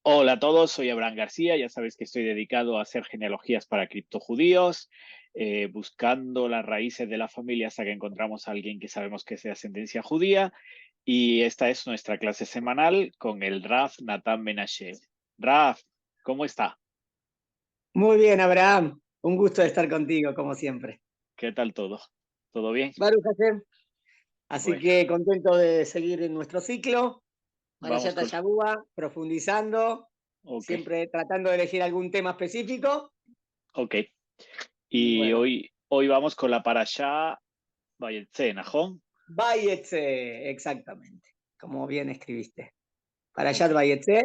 Hola a todos, soy Abraham García. Ya sabes que estoy dedicado a hacer genealogías para criptojudíos, buscando las raíces de la familia hasta que encontramos a alguien que sabemos que es de ascendencia judía. Y esta es nuestra clase semanal con el Raf Natan Menashe. Raf, ¿cómo está? Muy bien, Abraham. Un gusto de estar contigo, como siempre. ¿Qué tal todo? ¿Todo bien? Baruch Hashem. Así Bueno, que contento de seguir en nuestro ciclo, para vamos Yata con... Yagúa, profundizando, Ok, siempre tratando de elegir algún tema específico. ok. Y Y bueno, hoy vamos con la parashá Vayetze, ¿no? Bayetze, exactamente, como bien escribiste. Para Ok, Yat Bayetze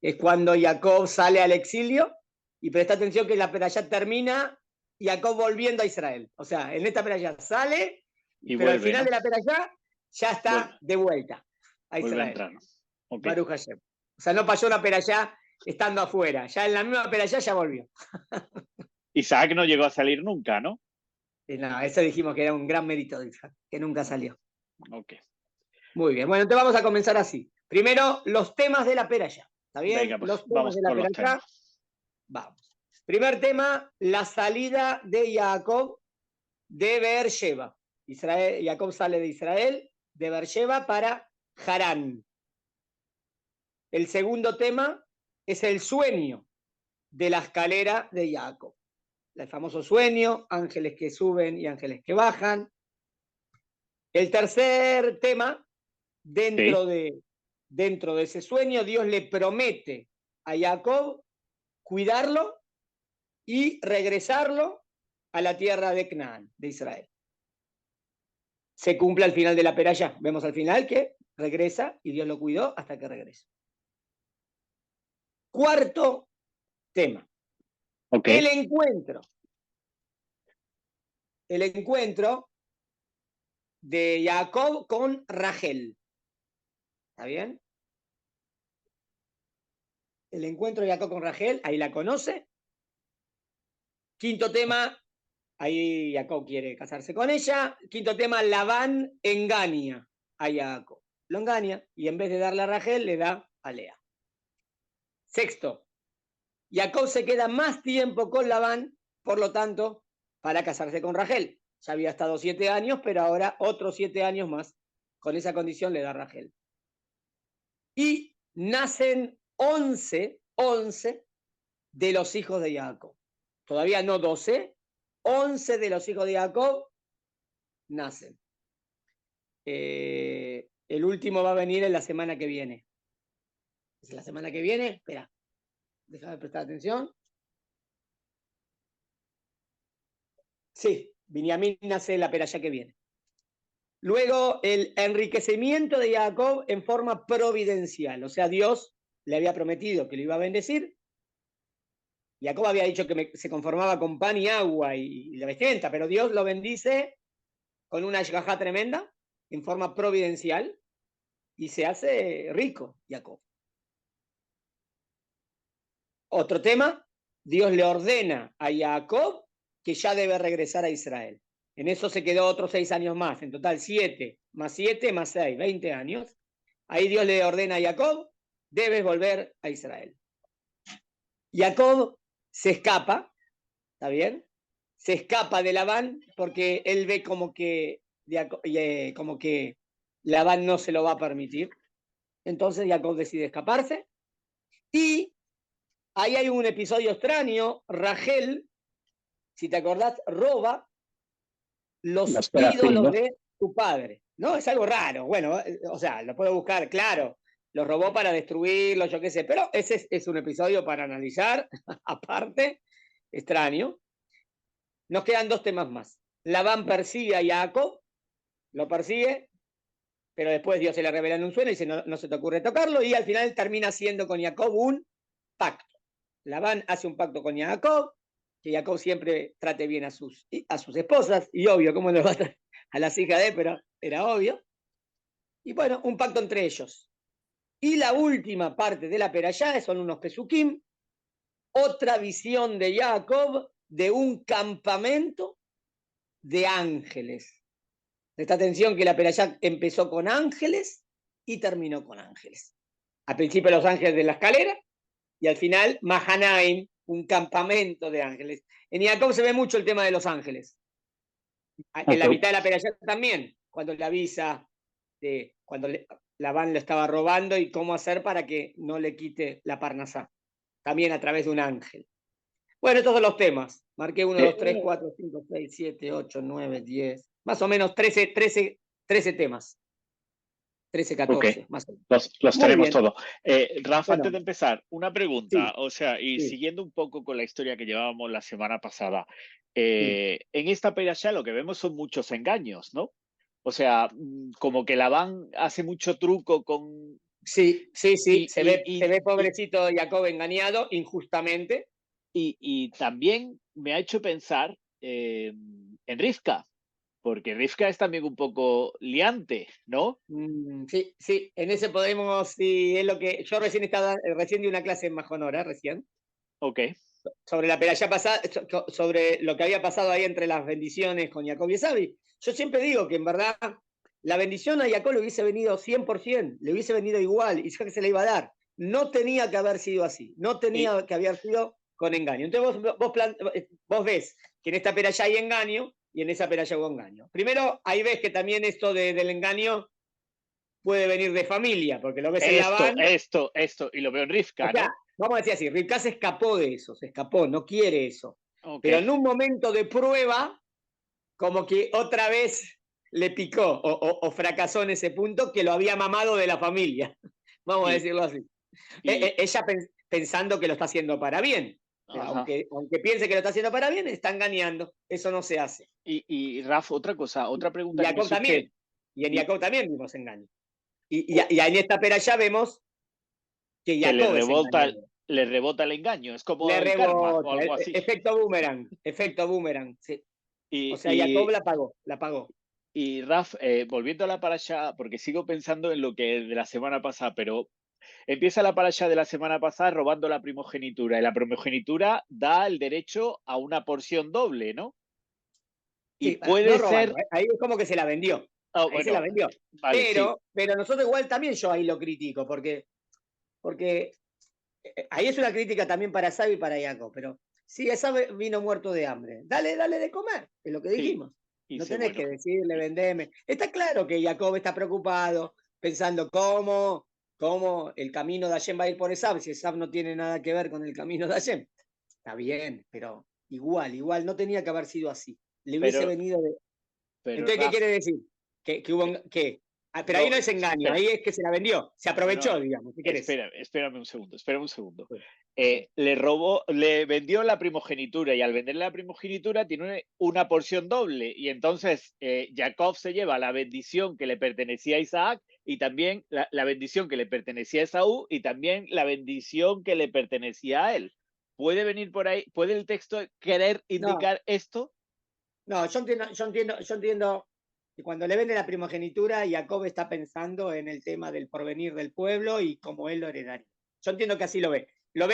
es cuando Jacob sale al exilio, y presta atención que la Perayá termina Jacob volviendo a Israel. O sea, en esta Perayá sale, y pero al vuelve, final ¿no? de la Perayá ya Vuelve, está de vuelta a vuelve a Israel. entrar, ¿no? Ok. Baruch Hashem. O sea, no pasó la Perayá estando afuera. Ya en la misma Perayá ya volvió. Isaac no llegó a salir nunca, ¿no? Y nada, eso dijimos que era un gran mérito de Isaac, que nunca salió. Ok. Muy bien. Bueno, entonces vamos a comenzar así. Primero, los temas de la Perayá. ¿Está bien? Venga, pues Los temas vamos de la con los Perayá. temas. Vamos. Primer tema, la salida de Jacob de Beersheba. Jacob sale de Israel, de Beersheba para Harán. El segundo tema es el sueño de la escalera de Jacob. El famoso sueño, ángeles que suben y ángeles que bajan. El tercer tema, Sí, dentro de ese sueño, Dios le promete a Jacob cuidarlo y regresarlo a la tierra de Canaán, de Israel. Se cumple al final de la peralla. Vemos al final que regresa y Dios lo cuidó hasta que regresa. Cuarto tema, ok. el encuentro. El encuentro de Jacob con Rachel. ¿Está bien? El encuentro de Jacob con Rachel, ahí la conoce. Quinto tema, ahí Jacob quiere casarse con ella. Quinto tema, Labán engaña a Jacob. Lo engaña y en vez de darle a Rachel, le da a Lea. Sexto, Jacob se queda más tiempo con Labán, por lo tanto, para casarse con Rachel. Ya había estado 7 años, pero ahora otros 7 años más. Con esa condición le da Rachel. Y nacen 11 de los hijos de Jacob. Todavía no 12, 11 de los hijos de Jacob nacen. El último va a venir en la semana que viene. ¿Es la semana que viene? Espera, déjame prestar atención. Sí, Binyamin nace la peralla que viene. Luego, el enriquecimiento de Jacob en forma providencial. O sea, Dios le había prometido que lo iba a bendecir. Jacob había dicho que se conformaba con pan y agua y la vestimenta, pero Dios lo bendice con una ashgajá tremenda en forma providencial y se hace rico Jacob. Otro tema, Dios le ordena a Jacob que ya debe regresar a Israel. En eso se quedó otros 6 años más, en total 7 más 7 más 6, 20 años. Ahí Dios le ordena a Jacob, debes volver a Israel. Jacob se escapa, ¿está bien? Se escapa de Labán porque él ve como que Labán no se lo va a permitir. Entonces Jacob decide escaparse y ahí hay un episodio extraño. Rachel, si te acordás, roba los ídolos de su padre, ¿no? Es algo raro. Bueno, o sea, lo puedo buscar, claro. Los robó para destruirlos, yo qué sé, pero ese es un episodio para analizar, aparte, extraño. Nos quedan 2 temas más. Labán persigue a Jacob, lo persigue, pero después Dios se le revela en un sueño y dice, no se te ocurre tocarlo, y al final termina haciendo con Jacob un pacto. Labán hace un pacto con Jacob, que Jacob siempre trate bien a sus esposas, y obvio, ¿cómo no va a tratar a las hijas de él? Pero era obvio. Y bueno, un pacto entre ellos. Y la última parte de la perashá son unos pesukim, otra visión de Jacob de un campamento de ángeles. Presta atención que la perashá empezó con ángeles y terminó con ángeles. Al principio los ángeles de la escalera, y al final Mahanaim, un campamento de ángeles. En Jacob se ve mucho el tema de los ángeles. En la mitad de la Perashá también, cuando le avisa de cuando Labán lo estaba robando y cómo hacer para que no le quite la Parnasá. También a través de un ángel. Bueno, estos son los temas. Marqué 1, 2, 3, 4, 5, 6, 7, 8, 9, 10. Más o menos 13 temas. 13, 14, Ok, más o menos. los Muy tenemos bien. todos. Rafa, Bueno, antes de empezar, una pregunta, sí, o sea, y sí, siguiendo un poco con la historia que llevábamos la semana pasada, sí. en esta perashá lo que vemos son muchos engaños, ¿no? O sea, como que Labán hace mucho truco con... Sí, sí, sí. Y, Se ve y, pobrecito Jacob engañado injustamente. y también me ha hecho pensar en Rivka, porque Rivka es también un poco liante, ¿no? Sí, sí, en ese podemos, sí, es lo que yo recién di una clase en Majonora, recién, Ok. sobre la peralla pasada, sobre lo que había pasado ahí entre las bendiciones con Jacob y Esavi. Yo siempre digo que en verdad la bendición a Jacob le hubiese venido 100%, le hubiese venido igual, y ya que se le iba a dar. No tenía que haber sido así, no Y, tenía que haber sido con engaño. Entonces vos ves que en esta peralla hay engaño y en esa peralla hubo engaño. Primero, ahí ves que también esto del engaño puede venir de familia, porque lo ves en Labán. esto, y lo veo en O Rivka, sea, ¿no? vamos a decir así, Rivka se escapó de eso, se escapó, no quiere eso. Ok. Pero en un momento de prueba, como que otra vez le picó o fracasó en ese punto que lo había mamado de la familia. Vamos a Y, decirlo así. y, Ella pensando que lo está haciendo para bien, pero ajá. aunque piense que lo está haciendo para bien, está engañando. Eso no se hace. Y Rafa, otra cosa, otra Y pregunta que me Jacob surge. también. Y en Y, Jacob también vimos engaño. cu- Y en esta pera ya vemos que que Jacob es engañado. le rebota el engaño, es Le como el karma o rebota, algo así. efecto boomerang, sí. O Y, sea, Jacob y, la pagó. y Raf, volviendo a la parasha, porque sigo pensando en lo que de la semana pasada, pero empieza la parasha de la semana pasada robando la primogenitura, y la primogenitura da el derecho a una porción doble, ¿no? Y Sí, no puede robando, ser, ahí es como que se la vendió. Ahí se la bueno, vendió. vale, sí, Pero nosotros igual también yo ahí lo critico, porque ahí es una crítica también para Sabi y para Jacob, pero sí, esa vino muerto de hambre. Dale de comer, es lo que sí, dijimos. No dice, tenés bueno, que decirle, vendeme. Está claro que Jacob está preocupado, pensando cómo el camino de Hashem va a ir por Esab, si Esab no tiene nada que ver con el camino de Hashem. Está bien, pero igual, no tenía que haber sido así. Le hubiese pero, venido de... pero Entonces, ¿qué Raf, quiere decir? Que hubo... ¿Qué? Pero ahí no, no es engaño, espera, ahí es que se la vendió, se no, no, aprovechó, digamos, ¿qué querés? espérame un segundo. Sí, sí. Le robó, le vendió la primogenitura y al venderle la primogenitura tiene una porción doble y entonces Jacob se lleva la bendición que le pertenecía a Isaac y también la bendición que le pertenecía a Esaú y también la bendición que le pertenecía a él. ¿Puede venir por ahí? ¿Puede el texto querer No, indicar esto? no, yo entiendo que cuando le vende la primogenitura, Jacob está pensando en el tema del porvenir del pueblo y cómo él lo heredaría. Yo entiendo que así lo ve. Lo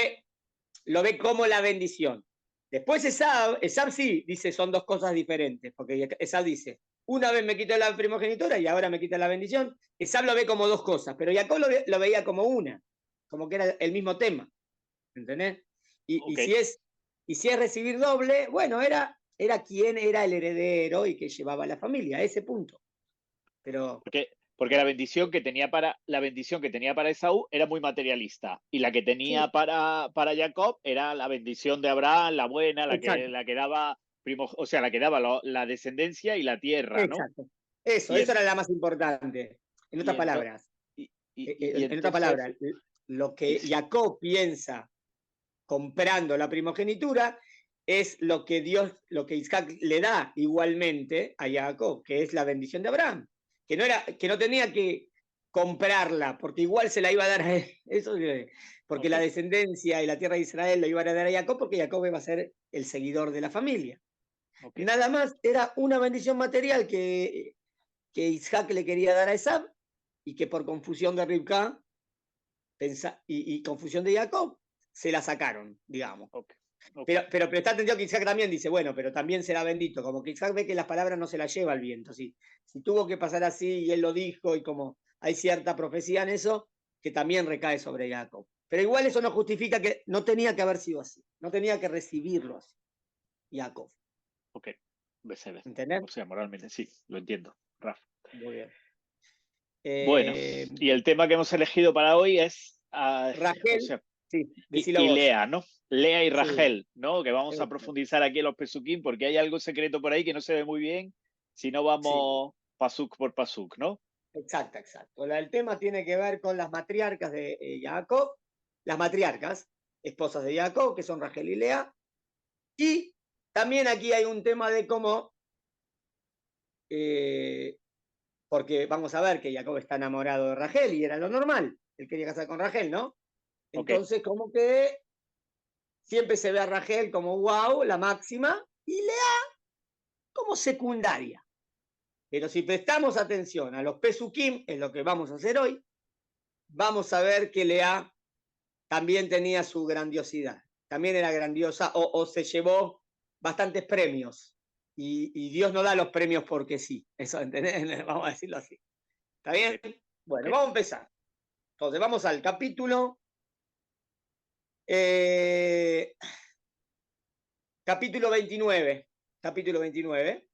ve como la bendición. Después Esab sí dice, son dos cosas diferentes, porque Esab dice, una vez me quitó la primogenitura y ahora me quita la bendición. Esab lo ve como dos cosas, pero Jacob lo veía como una, como que era el mismo tema. ¿Entendés? Y, y, Ok. si es, y si es recibir doble, bueno, era quien era el heredero y que llevaba a la familia, a ese punto. Pero, Porque la bendición que tenía para Esaú era muy materialista y la que tenía sí, para Jacob era la bendición de Abraham, la buena, exacto, la que daba o sea, la que daba la descendencia y la tierra, ¿no? exacto. Eso, Y, eso en, era la más importante. En y, otras ento- palabras, y en otras entonces, palabras, lo que sí, Jacob piensa comprando la primogenitura es lo que Isaac le da igualmente a Jacob, que es la bendición de Abraham, que no tenía que comprarla, porque igual se la iba a dar a él. Eso, porque ok, la descendencia y la tierra de Israel lo iban a dar a Jacob, porque Jacob iba a ser el seguidor de la familia. ok. Nada más era una bendición material que Isaac le quería dar a Esab y que por confusión de Rivka y confusión de Jacob se la sacaron, digamos. Ok, ok. Pero está entendido que Isaac también dice, bueno, pero también será bendito, como que Isaac ve que las palabras no se las lleva el viento. Si tuvo que pasar así y él lo dijo y como hay cierta profecía en eso, que también recae sobre Jacob. Pero igual eso no justifica que no tenía que haber sido así. No tenía que recibirlo así, Jacob. Ok, Beseder. ¿Entendés? O sea, moralmente sí, lo entiendo, Raf. Muy bien. Bueno, y el tema que hemos elegido para hoy es, o Rachel, sea, sí, y, decilo y vos. Lea, ¿no? Lea y Sí, Rachel, ¿no? Que vamos a eso. profundizar aquí en los Pesukim porque hay algo secreto por ahí que no se ve muy bien si no Sí, vamos pasuk por pasuk, ¿no? exacto, exacto. El tema tiene que ver con las matriarcas de Jacob, las matriarcas, esposas de Jacob, que son Rachel y Lea. Y también aquí hay un tema de cómo, porque vamos a ver que Jacob está enamorado de Rachel y era lo normal. Él quería casar con Rachel, ¿no? Ok, Entonces, como que siempre se ve a Rachel como wow, la máxima, y Lea como secundaria. Pero si prestamos atención a los Pesukim, es lo que vamos a hacer hoy, vamos a ver que Lea también tenía su grandiosidad. También era grandiosa o se llevó bastantes premios. Y Dios no da los premios porque sí. Eso, ¿entendés? Vamos a decirlo así. ¿Está bien? ok, Bueno, ok. vamos a empezar. Entonces, vamos al capítulo 29. Capítulo 29.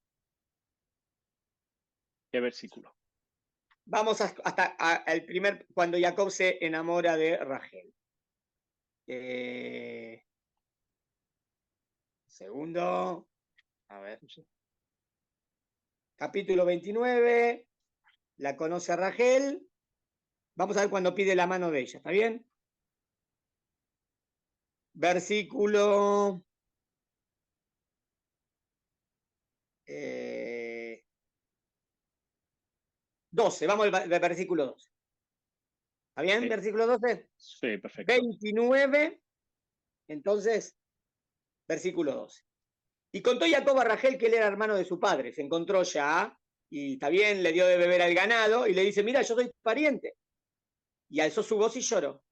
¿Qué versículo? Vamos hasta el primer, cuando Jacob se enamora de Rachel. Segundo. A ver. Capítulo 29. La conoce a Rachel. Vamos a ver cuando pide la mano de ella. ¿Está bien? Versículo 12. Vamos al versículo 12. ¿Está bien? Okay. Versículo 12. Sí, perfecto. 29. Entonces, versículo 12. Y contó Jacob a Rachel que él era hermano de su padre. Se encontró ya, y está bien, le dio de beber al ganado, y le dice, mira, yo soy pariente. Y alzó su voz y lloró.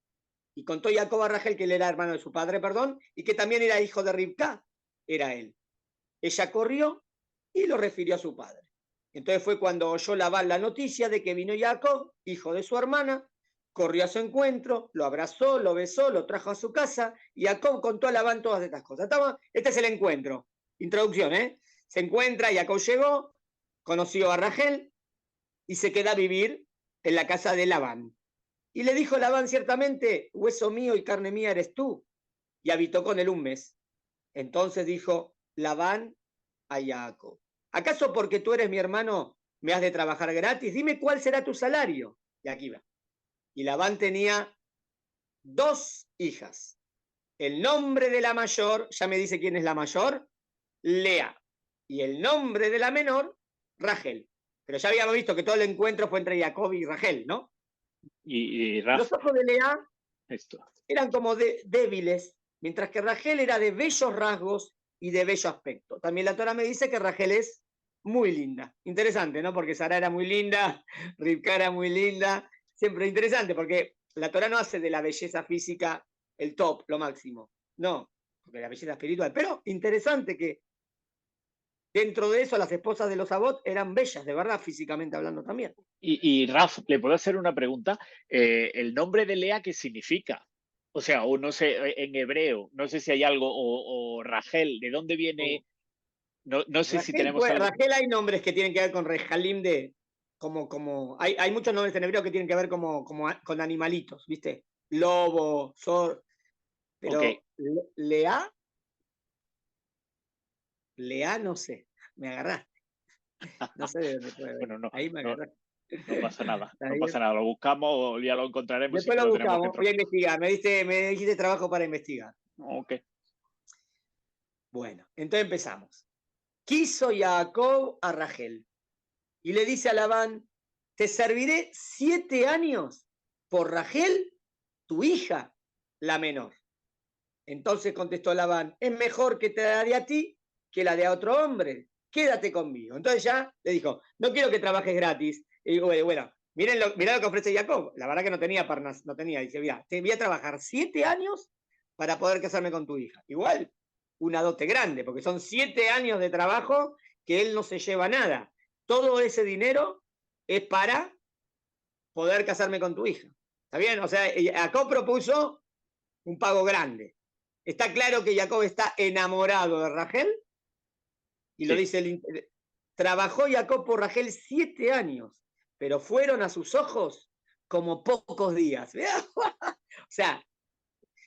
Y contó Jacob a Rachel que él era hermano de su padre, perdón, y que también era hijo de Ribcá. Era él. Ella corrió y lo refirió a su padre. Entonces fue cuando oyó Labán la noticia de que vino Jacob, hijo de su hermana, corrió a su encuentro, lo abrazó, lo besó, lo trajo a su casa, y Jacob contó a Labán todas estas cosas. Este es el encuentro. Introducción, ¿eh? Se encuentra, Jacob llegó, conoció a Rachel y se queda a vivir en la casa de Labán. Y le dijo Labán ciertamente, hueso mío y carne mía eres tú. Y habitó con él un mes. Entonces dijo Labán a Jacob, ¿acaso porque tú eres mi hermano me has de trabajar gratis? Dime cuál será tu salario. Y aquí va. Y Labán tenía 2 hijas. El nombre de la mayor, ya me dice quién es la mayor, Lea. Y el nombre de la menor, Rachel. Pero ya habíamos visto que todo el encuentro fue entre Jacob y Rachel, ¿no? Y Raf, Los ojos de Lea esto. eran como débiles, mientras que Rachel era de bellos rasgos y de bello aspecto. También la Torah me dice que Rachel es muy linda. Interesante, ¿no? Porque Sara era muy linda, Rivka era muy linda. Siempre interesante, porque la Torah no hace de la belleza física el top, lo máximo. No, porque la belleza espiritual. Pero interesante que dentro de eso las esposas de los Abot eran bellas, de verdad, físicamente hablando también. Y Raf, ¿le puedo hacer una pregunta? ¿El nombre de Lea qué significa? O sea, o no sé, en hebreo, no sé si hay algo, o Rachel, ¿de dónde viene? No sé si tenemos algo. Rachel hay nombres que tienen que ver con Rejalim de. Hay muchos nombres en hebreo que tienen que ver con animalitos, ¿viste? Lobo, Sor. Ok. Pero Lea, Lea no sé. Me agarraste. No sé de dónde puede venir. Bueno, no, Ahí me no, agarraste. no pasa nada, Está no bien. pasa nada. Lo buscamos, ya lo encontraremos y Después que lo lo tenemos buscamos. dentro. Voy a investigar. Me dijiste trabajo para investigar. Ok. Bueno, entonces empezamos. Quiso Jacob a Rachel y le dice a Labán, te serviré 7 años por Rachel, tu hija, la menor. Entonces contestó Labán, es mejor que te la dé a ti que la de a otro hombre. Quédate conmigo. Entonces ya le dijo, no quiero que trabajes gratis. Y bueno, mirá lo que ofrece Jacob. La verdad que no tenía parnas, no tenía. Dice, mira, te voy a trabajar 7 años para poder casarme con tu hija. Igual, una dote grande, porque son 7 años de trabajo que él no se lleva nada. Todo ese dinero es para poder casarme con tu hija. ¿Está bien? O sea, Jacob propuso un pago grande. Está claro que Jacob está enamorado de Rachel, y lo dice trabajó Jacob por Rachel 7 años, pero fueron a sus ojos como pocos días. O sea,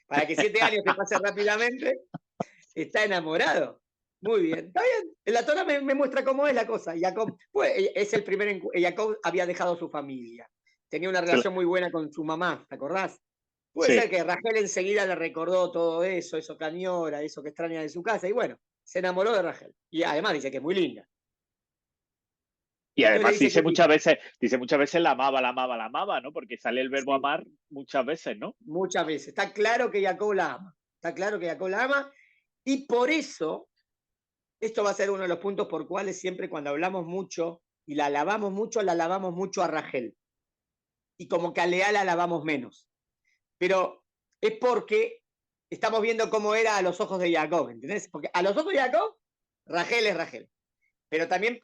para que 7 años te pase rápidamente, está enamorado. Muy bien, está bien. La Torah me muestra cómo es la cosa. Jacob, pues, es el primer. Jacob había dejado su familia. Tenía una relación muy buena con su mamá, ¿te acordás? Puede ser que Rachel enseguida le recordó todo eso que añora, eso que extraña de su casa, y bueno, se enamoró de Rachel. Y además dice que es muy linda. Y además dice muchas veces la amaba, ¿no? Porque sale el verbo amar muchas veces, ¿no? Muchas veces. Está claro que Jacob la ama. Está claro que Jacob la ama. Y por eso, esto va a ser uno de los puntos por cuales siempre cuando hablamos mucho y la alabamos mucho a Rachel. Y como que a Lea la alabamos menos. Pero es porque estamos viendo cómo era a los ojos de Jacob, ¿entendés? Porque a los ojos de Jacob, Rachel es Rachel. Pero también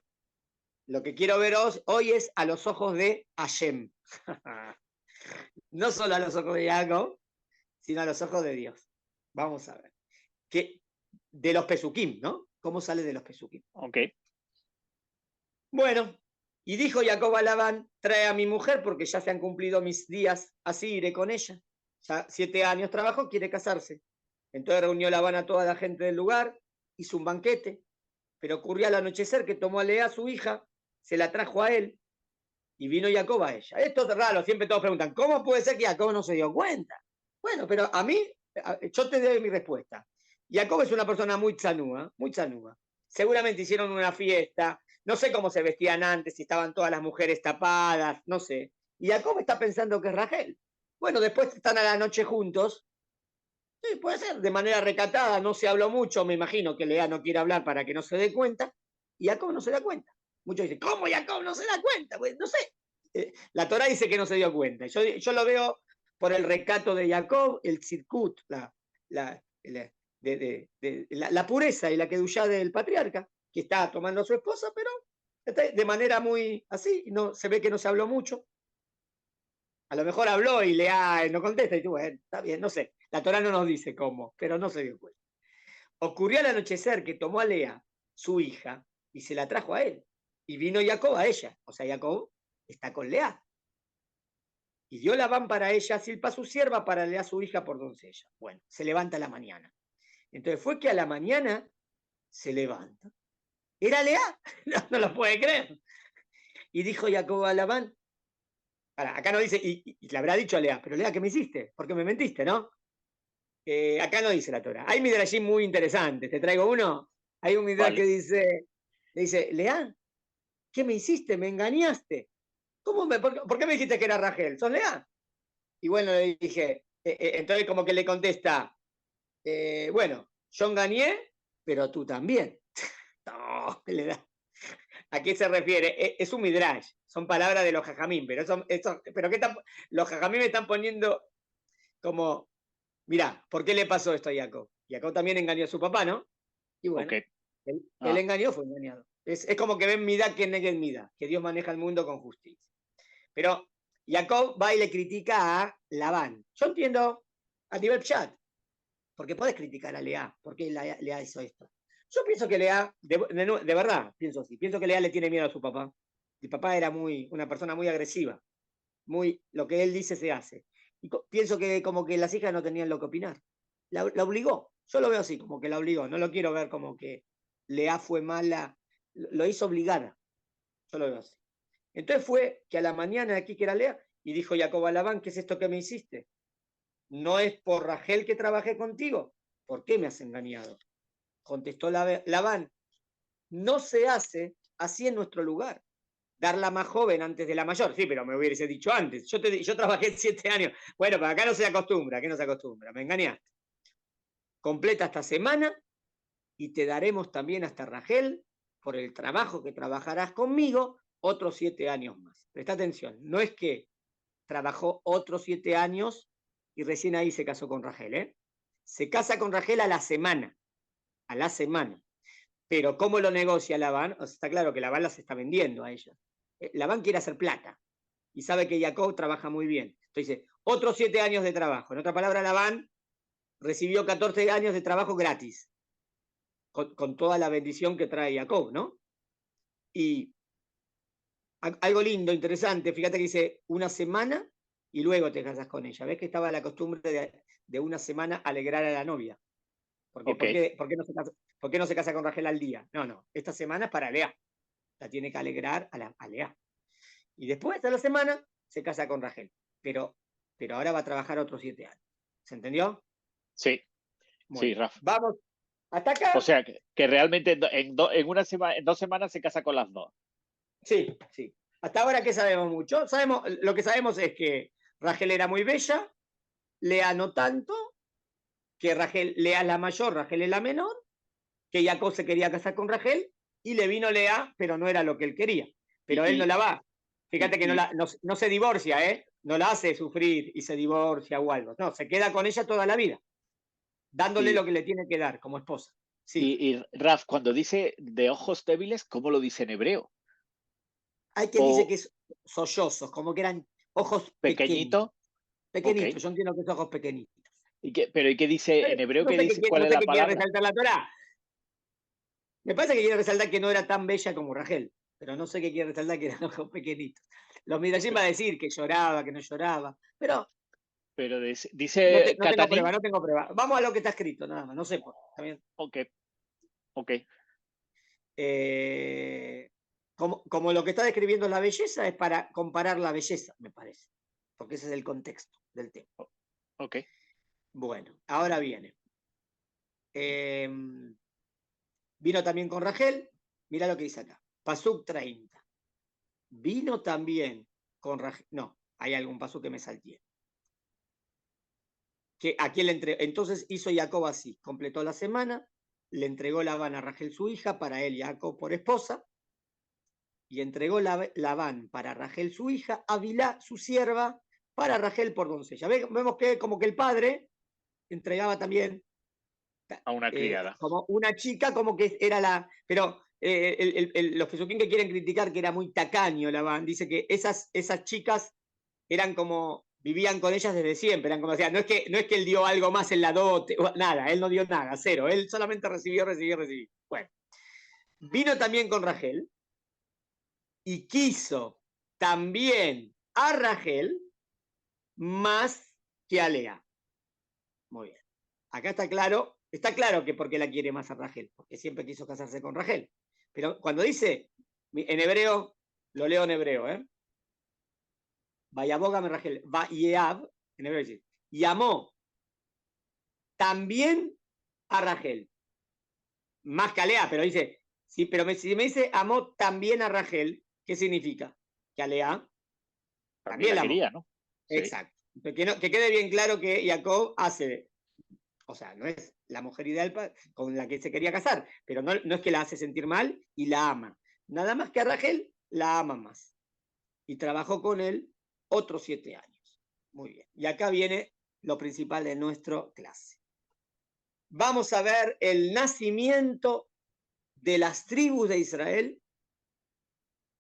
lo que quiero ver hoy es a los ojos de Hashem. No solo a los ojos de Jacob, sino a los ojos de Dios. Vamos a ver. Que de los Pesukim, ¿no? ¿Cómo sale de los Pesukim? Ok. Bueno, y dijo Jacob a Labán, trae a mi mujer porque ya se han cumplido mis días, así iré con ella. Ya 7 años trabajó, quiere casarse. Entonces reunió Labán a toda la gente del lugar, hizo un banquete, pero ocurrió al anochecer que tomó a Lea, su hija, se la trajo a él, y vino Jacob a ella. Esto es raro, siempre todos preguntan, ¿cómo puede ser que Jacob no se dio cuenta? Bueno, pero a mí, yo te doy mi respuesta. Jacob es una persona muy chanúa, muy chanúa. Seguramente hicieron una fiesta, no sé cómo se vestían antes, si estaban todas las mujeres tapadas, no sé. Y Jacob está pensando que es Rachel. Bueno, después están a la noche juntos. Sí, puede ser, de manera recatada, no se habló mucho, me imagino que Lea no quiere hablar para que no se dé cuenta, y Jacob no se da cuenta. Muchos dicen, ¿cómo Jacob no se da cuenta? Pues no sé. La Torah dice que no se dio cuenta. Yo lo veo por el recato de Jacob, el tzidkut, la pureza y la kedushá del patriarca, que está tomando a su esposa, pero de manera muy así, no, se ve que no se habló mucho. A lo mejor habló y Lea no contesta, y tú, bueno, está bien, no sé. La Torah no nos dice cómo, pero no se dio cuenta. Ocurrió al anochecer que tomó a Lea, su hija, y se la trajo a él. Y vino Jacob a ella. O sea, Jacob está con Lea. Y dio Labán para ella, Silpa su sierva, para Lea su hija por doncella. Bueno, se levanta a la mañana. Entonces fue que a la mañana se levanta. ¿Era Lea? No lo puede creer. Y dijo Jacob a Labán, acá no dice, y le habrá dicho a Lea, pero Lea, ¿qué me hiciste? ¿Por qué me mentiste, no? Acá no dice la Torah. Hay midrashim muy interesantes. Te traigo uno. Hay un midrash que dice, Lea, ¿qué me hiciste? ¿Me engañaste? ¿Por qué me dijiste que era Rachel? ¿Sos Lea? Y bueno, le dije, entonces como que le contesta, bueno, yo engañé, pero tú también. No, le da. ¿A qué se refiere? Es un midrash, son palabras de los jajamín, pero los jajamín me están poniendo como, mirá, ¿por qué le pasó esto a Jacob? Jacob también engañó a su papá, ¿no? Y bueno, él engañó, fue engañado. Es como que ven Midá que neguen Midá, que Dios maneja el mundo con justicia. Pero Jacob va y le critica a Labán. Yo entiendo a nivel chat, porque podés criticar a Lea, porque Lea hizo esto. Yo pienso que Lea, de verdad, pienso así, pienso que Lea le tiene miedo a su papá. El papá era una persona muy agresiva, lo que él dice se hace. Y pienso que como que las hijas no tenían lo que opinar. La obligó, yo lo veo así, como que la obligó, no lo quiero ver como que Lea fue mala, lo hizo obligada, yo lo veo así. Entonces fue que a la mañana aquí que era Lea, y dijo Jacob a Labán, ¿qué es esto que me hiciste? ¿No es por Rachel que trabajé contigo? ¿Por qué me has engañado? Contestó Labán, no se hace así en nuestro lugar. Dar la más joven antes de la mayor. Sí, pero me hubiese dicho antes. Yo trabajé 7 años. Bueno, pero acá no se acostumbra. ¿Qué no se acostumbra? Me engañaste. Completa esta semana y te daremos también hasta Rachel por el trabajo que trabajarás conmigo otros 7 años más. Presta atención. No es que trabajó otros 7 años y recién ahí se casó con Rachel, ¿eh? Se casa con Rachel a la semana. A la semana. Pero ¿cómo lo negocia Labán? O sea, está claro que Labán las está vendiendo a ella. Labán quiere hacer plata y sabe que Jacob trabaja muy bien. Entonces dice, otros 7 años de trabajo. En otra palabra, Labán recibió 14 años de trabajo gratis, con toda la bendición que trae Jacob, ¿no? Y algo lindo, interesante, fíjate que dice una semana y luego te casas con ella. ¿Ves que estaba la costumbre de una semana alegrar a la novia? Porque, Ok. ¿por qué no se casa con Rachel al día? No, esta semana es para Lea. La tiene que alegrar a Lea. Y después de la semana se casa con Rachel. Pero ahora va a trabajar otros 7 años. ¿Se entendió? Sí, Muy sí, bien. Rafa. Vamos, hasta O acá. sea, que realmente en una semana, en 2 semanas se casa con las dos. Sí, sí. Hasta ahora, ¿qué sabemos mucho? Lo que sabemos es que Rachel era muy bella, Lea no tanto, que Lea es la mayor, Rachel es la menor, que Jacob se quería casar con Rachel y le vino Lea, pero no era lo que él quería. Pero él no Y, la va. y, Fíjate que y, no se divorcia, ¿eh? No la hace sufrir y se divorcia o algo. No, se queda con ella toda la vida, dándole y, lo que le tiene que dar como esposa. Sí. y Raf, cuando dice de ojos débiles, ¿cómo lo dice en hebreo? Hay quien dice O que es sollozos, como que eran ojos pequeños. pequeñito, ok. Pequeñitos, yo entiendo que es ojos pequeñitos. Pero ¿y qué dice en hebreo? ¿Qué dice? ¿Cuál No es sé la qué quiere palabra? resaltar la Torá. Me parece que quiere resaltar que no era tan bella como Rachel, pero no sé qué quiere resaltar que eran ojos pequeñitos. Los Midrashim va a decir que lloraba, que no lloraba, pero Pero dice no tengo Catanín, prueba, no tengo prueba. Vamos a lo que está escrito, nada más, no sé. ¿Está bien? ok, ok. Como lo que está describiendo la belleza es para comparar la belleza, me parece, porque ese es el contexto del tema. Ok. Bueno, ahora viene. Vino también con Rachel, mira lo que dice acá, Pasuk 30. Vino también con Rachel, no, hay algún paso que me salté. Que aquí le entregó, entonces hizo Jacob así, completó la semana, le entregó Labán a Rachel su hija, para él Jacob por esposa, y entregó Labán para Rachel su hija, a Bilá su sierva, para Rachel por doncella. Vemos que como que el padre entregaba también A una criada. como una chica, como que era pero los pesuquín que quieren criticar que era muy tacaño Labán, dice que esas chicas eran como, vivían con ellas desde siempre, eran como, o sea, no es que él dio algo más en la dote, nada, él no dio nada, cero, él solamente recibió. Bueno, vino también con Rachel y quiso también a Rachel más que a Lea. Muy bien. Acá está claro que por qué la quiere más a Rachel, porque siempre quiso casarse con Rachel. Pero cuando dice, en hebreo, lo leo en hebreo, Vayabógame Rachel, Vayeab, en hebreo dice, llamó también a Rachel, más que a Lea, pero dice, sí, pero si me dice amó también a Rachel, ¿qué significa? Que a Lea También también la la amó. quería, ¿no? Sí. Exacto. Que quede bien claro que Jacob hace, o sea, no es la mujer ideal con la que se quería casar, pero no es que la hace sentir mal y la ama. Nada más que a Rachel la ama más. Y trabajó con él otros 7 años. Muy bien. Y acá viene lo principal de nuestra clase. Vamos a ver el nacimiento de las tribus de Israel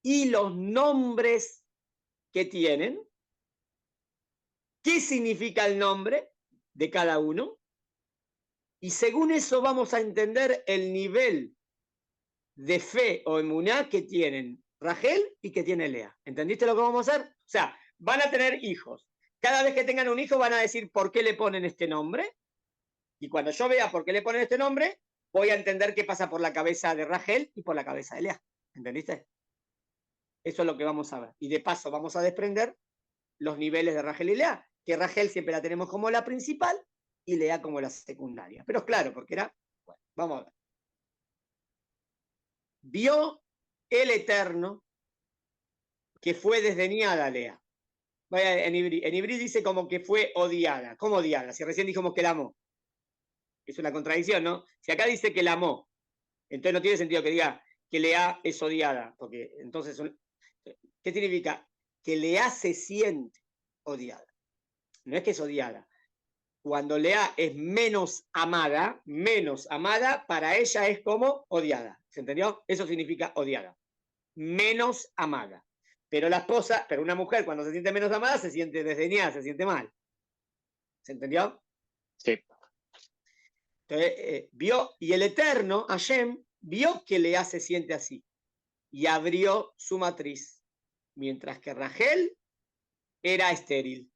y los nombres que tienen, qué significa el nombre de cada uno, y según eso vamos a entender el nivel de fe o emuná que tienen Rachel y que tiene Lea. ¿Entendiste lo que vamos a hacer? O sea, van a tener hijos. Cada vez que tengan un hijo van a decir por qué le ponen este nombre, y cuando yo vea por qué le ponen este nombre, voy a entender qué pasa por la cabeza de Rachel y por la cabeza de Lea. ¿Entendiste? Eso es lo que vamos a ver. Y de paso vamos a desprender los niveles de Rachel y Lea, que Rachel siempre la tenemos como la principal y Lea como la secundaria. Pero es claro, porque era, bueno, vamos a ver. Vio el Eterno que fue desdeñada Lea. Vaya, en Ibrí dice como que fue odiada. ¿Cómo odiada? Si recién dijimos que la amó. Es una contradicción, ¿no? Si acá dice que la amó, entonces no tiene sentido que diga que Lea es odiada, porque entonces, ¿qué significa? Que Lea se siente odiada. No es que es odiada. Cuando Lea es menos amada, para ella es como odiada. ¿Se entendió? Eso significa odiada. Menos amada. Pero la esposa, pero una mujer cuando se siente menos amada se siente desdeñada, se siente mal. ¿Se entendió? Sí. Entonces, vio, y el Eterno, Hashem, vio que Lea se siente así y abrió su matriz, mientras que Rachel era estéril.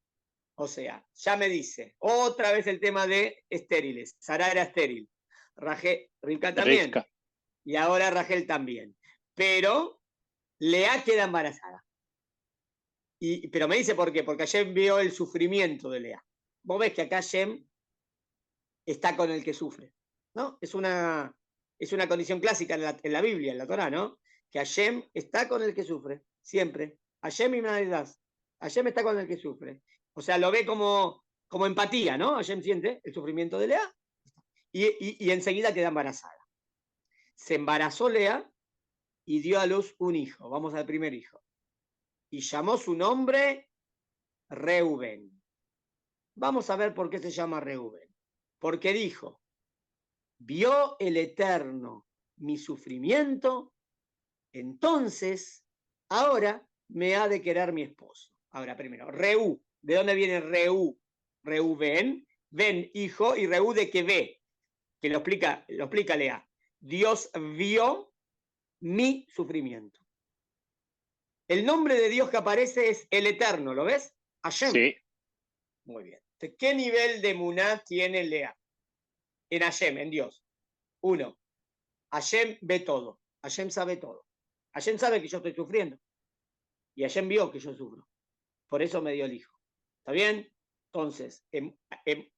O sea, ya me dice, otra vez el tema de estériles. Sara era estéril, Rivka también, Rivka. y ahora Rachel también. Pero Lea queda embarazada. Pero me dice por qué, porque Hashem vio el sufrimiento de Lea. Vos ves que acá Hashem está con el que sufre, ¿no? Es una condición clásica en la Biblia, en la Torá, ¿no? Que Hashem está con el que sufre, siempre. Hashem y Manadas. Hashem está con el que sufre. O sea, lo ve como empatía, ¿no? Hashem siente el sufrimiento de Lea y enseguida queda embarazada. Se embarazó Lea y dio a luz un hijo. Vamos al primer hijo. Y llamó su nombre Reubén. Vamos a ver por qué se llama Reubén. Porque dijo, vio el Eterno mi sufrimiento, entonces ahora me ha de querer mi esposo. Ahora primero, Reú. ¿De dónde viene Reú? Reubén, ven, hijo, y Reú de que ve, que lo explica Lea. Dios vio mi sufrimiento. El nombre de Dios que aparece es el Eterno, ¿lo ves? Hashem. Sí. Muy bien. ¿Qué nivel de Muná tiene Lea? En Hashem, en Dios. 1. Hashem ve todo. Hashem sabe todo. Hashem sabe que yo estoy sufriendo. Y Hashem vio que yo sufro. Por eso me dio el hijo. ¿Está bien? Entonces,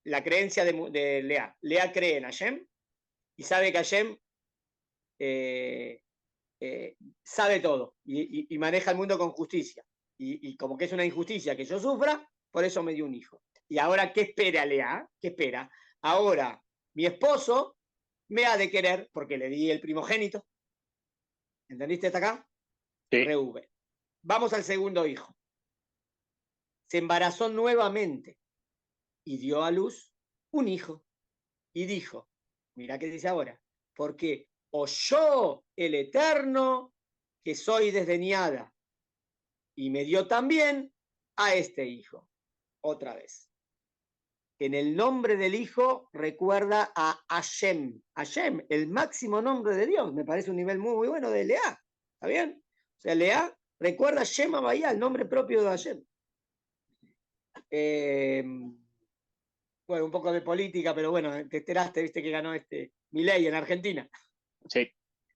la creencia de Lea. Lea cree en Hashem y sabe que Hashem sabe todo y maneja el mundo con justicia. Y como que es una injusticia que yo sufra, por eso me dio un hijo. Y ahora, ¿qué espera Lea? ¿Qué espera? Ahora, mi esposo me ha de querer porque le di el primogénito. ¿Entendiste hasta acá? Sí. Reúben. Vamos al segundo hijo. Se embarazó nuevamente y dio a luz un hijo. Y dijo, mira qué dice ahora, porque oyó el Eterno que soy desdeñada y me dio también a este hijo. Otra vez. En el nombre del hijo recuerda a Hashem. Hashem, el máximo nombre de Dios. Me parece un nivel muy, muy bueno de Lea. ¿Está bien? O sea, Lea recuerda a Shem Havaya, el nombre propio de Hashem. Bueno, un poco de política, pero bueno, te enteraste, viste que ganó Milei en Argentina. Sí,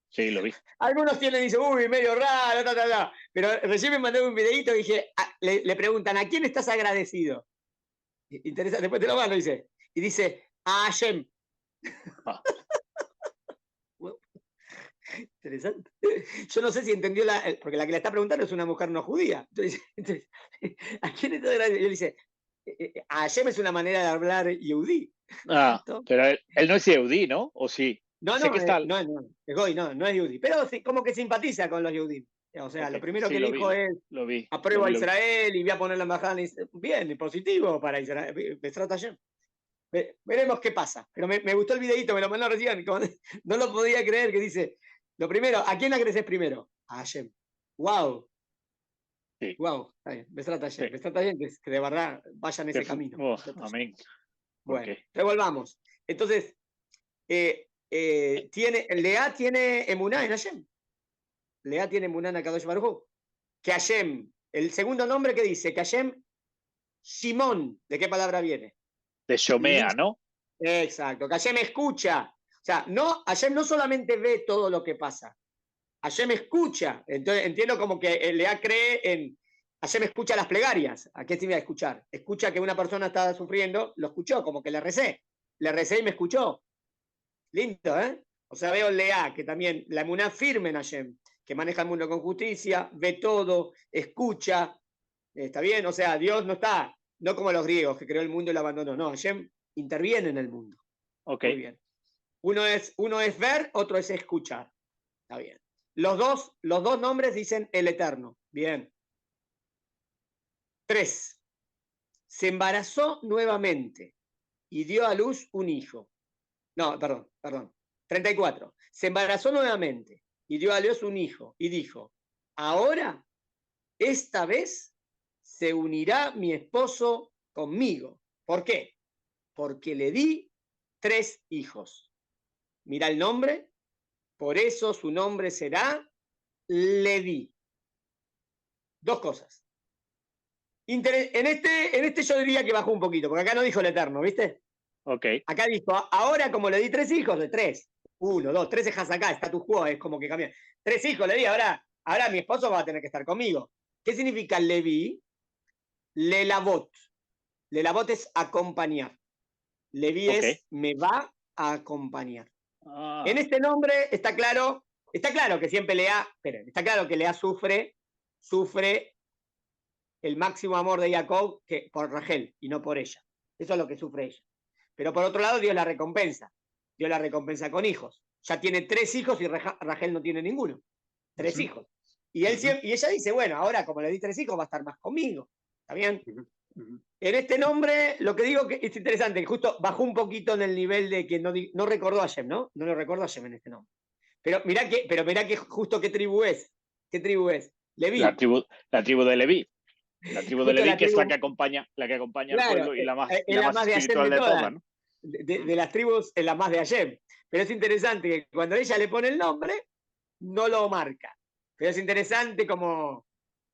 sí, lo vi. Algunos dicen, uy, medio raro, pero recién me mandé un videito y dije, le preguntan, ¿a quién estás agradecido? Interesante, después te lo mando, dice. Y dice, a Hashem. Ah. Interesante. Yo no sé si entendió porque la que le está preguntando es una mujer no judía. Entonces, ¿a quién está agradecido? Y él dice, a Hashem es una manera de hablar yehudí. Ah, pero él no es yehudí, ¿no? ¿O sí? No, Sé no, que está... no, es goy, no es yehudí. Pero sí, como que simpatiza con los yehudí. O sea, Okay. lo primero Sí, que dijo es, lo vi. apruebo a Israel y voy a poner la embajada. Bien, positivo para Israel. Besrat Hashem. Veremos qué pasa. Pero me gustó el videito, me lo mandó recién. No lo podía creer, que dice, lo primero, ¿a quién agradeces primero? A Hashem. ¡Wow! Sí. ¡Wow! Besrat Hashem. Besrat Hashem, que de verdad vayan ese camino. Oh, amén. Bueno, revolvamos. Entonces, Lea tiene emuná en Hashem. Lea tiene emuná en Akadosh Baruj Hu. Que Hashem, el segundo nombre que dice, que Hashem, Shimón, ¿de qué palabra viene? De Shomea, ¿no? Exacto, que Hashem escucha. O sea, Hashem no solamente ve todo lo que pasa, Hashem escucha. Entonces entiendo como que Lea cree en, Hashem escucha las plegarias. ¿A qué significa escuchar? Escucha que una persona está sufriendo, lo escuchó, como que le recé y me escuchó. Lindo, ¿eh? O sea, veo Lea, que también la emuná firme en Hashem, que maneja el mundo con justicia, ve todo, escucha. ¿Está bien? O sea, Dios no está, no como los griegos, que creó el mundo y lo abandonó. No, Hashem interviene en el mundo. Ok. Muy bien. Uno es ver, otro es escuchar. Está bien. Los dos nombres dicen el Eterno. Bien. 3. Se embarazó nuevamente y dio a luz un hijo. No, perdón. 34. Se embarazó nuevamente y dio a luz un hijo y dijo, ahora, esta vez, se unirá mi esposo conmigo. ¿Por qué? Porque le di 3 hijos. Mira el nombre, por eso su nombre será Leví. 2 cosas. En este yo diría que bajó un poquito, porque acá no dijo el Eterno, ¿viste? Ok. Acá dijo, ahora como le di 3 hijos, de 3. 1, 2, 3 dejas acá, status quo, es como que cambia. 3 hijos le di, ahora mi esposo va a tener que estar conmigo. ¿Qué significa Leví? Lelavot. Lelavot es acompañar. Leví Ok. es me va a acompañar. En Ah, este nombre está claro que siempre está claro que Lea sufre el máximo amor de Jacob por Rachel y no por ella. Eso es lo que sufre ella. Pero por otro lado, Dios la recompensa. Dios la recompensa con hijos. Ya tiene 3 hijos y Rachel no tiene ninguno. 3 ujú, hijos. Y ella dice, bueno, ahora como le di 3 hijos, va a estar más conmigo. ¿Está bien? ujú, ujú. En este nombre, lo que digo que es interesante, que justo bajó un poquito en el nivel de que no recordó a Shem, ¿no? No lo recordó a Shem en este nombre. Pero mirá que justo qué tribu es. ¿Qué tribu es? La Leví. tribu, la tribu de Leví. La tribu de Justo Leví, la que es tribu, la que acompaña al claro, pueblo y es la la más más de Hashem espiritual de de todas, todas. ¿no? De las tribus es la más de Hashem. Pero es interesante que cuando ella le pone el nombre, no lo marca. Pero es interesante como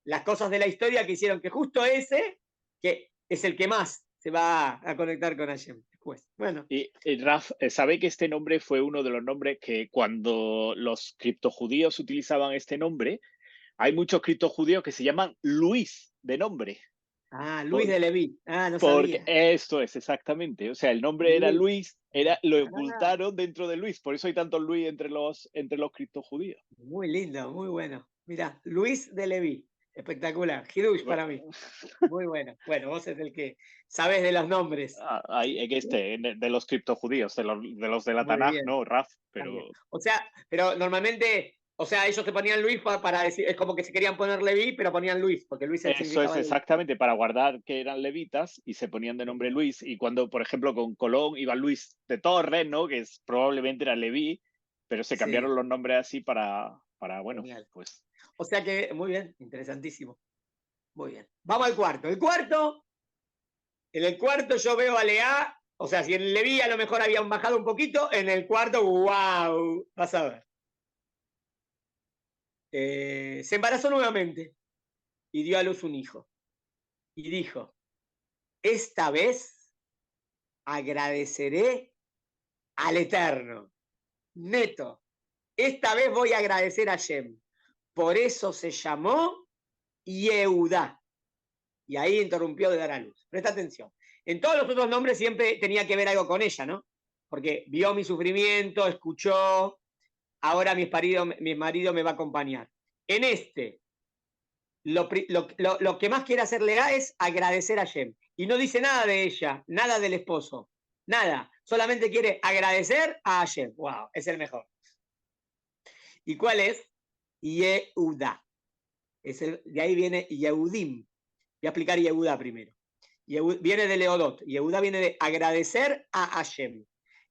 las cosas de la historia que hicieron que justo ese, que es el que más se va a conectar con Hashem después. Bueno, Y Raf, ¿sabe que este nombre fue uno de los nombres que cuando los criptojudíos utilizaban este nombre, hay muchos criptojudíos que se llaman Luis de nombre? Luis Por- de Leví. No Porque sabía. esto es exactamente, o sea, el nombre era Luis. Luis, lo Ah, ocultaron dentro de Luis, por eso hay tantos Luis entre los criptojudíos. muy lindo, muy bueno. Mira, Luis de Leví. Espectacular. Hidush para mí. Muy bueno. Bueno, vos es el que sabes de los nombres. Hay en de los criptojudíos, de los de la Muy Tanaj, bien. no, Raf, Está bien. pero O sea, pero normalmente, o sea, ellos se ponían Luis para decir, es como que se querían poner Leví, pero ponían Luis, porque Luis eso es significaba Leví. exactamente para guardar que eran levitas y se ponían de nombre Genial, Luis. Y cuando, por ejemplo, con Colón iba Luis de Torres, ¿no? Que es, probablemente era Leví, pero se sí, cambiaron los nombres así bueno, genial. pues. O sea que, muy bien, interesantísimo. Muy bien. Vamos al cuarto. En el cuarto yo veo a Lea, o sea, si en Leví a lo mejor habían bajado un poquito, en el cuarto, wow, vas a ver. Se embarazó nuevamente y dio a luz un hijo. Y dijo, esta vez agradeceré al Eterno. Neto, esta vez voy a agradecer a Shem. Por eso se llamó Yehudá. Y ahí interrumpió de dar a luz. Presta atención. En todos los otros nombres siempre tenía que ver algo con ella, ¿no? Porque vio mi sufrimiento, escuchó, ahora mi marido me va a acompañar. En este, lo que más quiere hacer Lea es agradecer a Shem. Y no dice nada de ella, nada del esposo, nada. Solamente quiere agradecer a Hashem. Wow, es el mejor. ¿Y cuál es? Yehuda. De ahí viene Yehudim. Voy a explicar Yehuda primero. Viene de Leodot. Yehuda viene de agradecer a Hashem.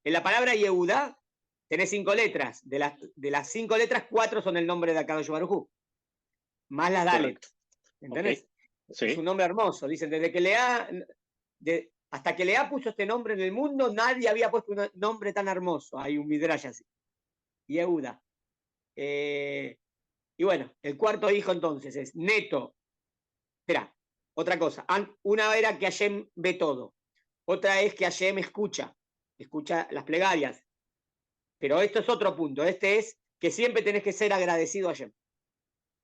En la palabra Yehuda tenés 5 letras. De las 5 letras, 4 son el nombre de Akadosh Baruj Hu. Más las Dalet. Correcto. Ok. ¿Entendés? Es Sí. un nombre hermoso. Dicen, hasta que Lea puso este nombre en el mundo, nadie había puesto un nombre tan hermoso. Hay un midrash así. Yehuda. Y bueno, el cuarto hijo entonces es Neto. Espera, otra cosa. Una era que Hashem ve todo. Otra es que Hashem escucha las plegarias. Pero esto es otro punto. Este es que siempre tenés que ser agradecido a Hashem.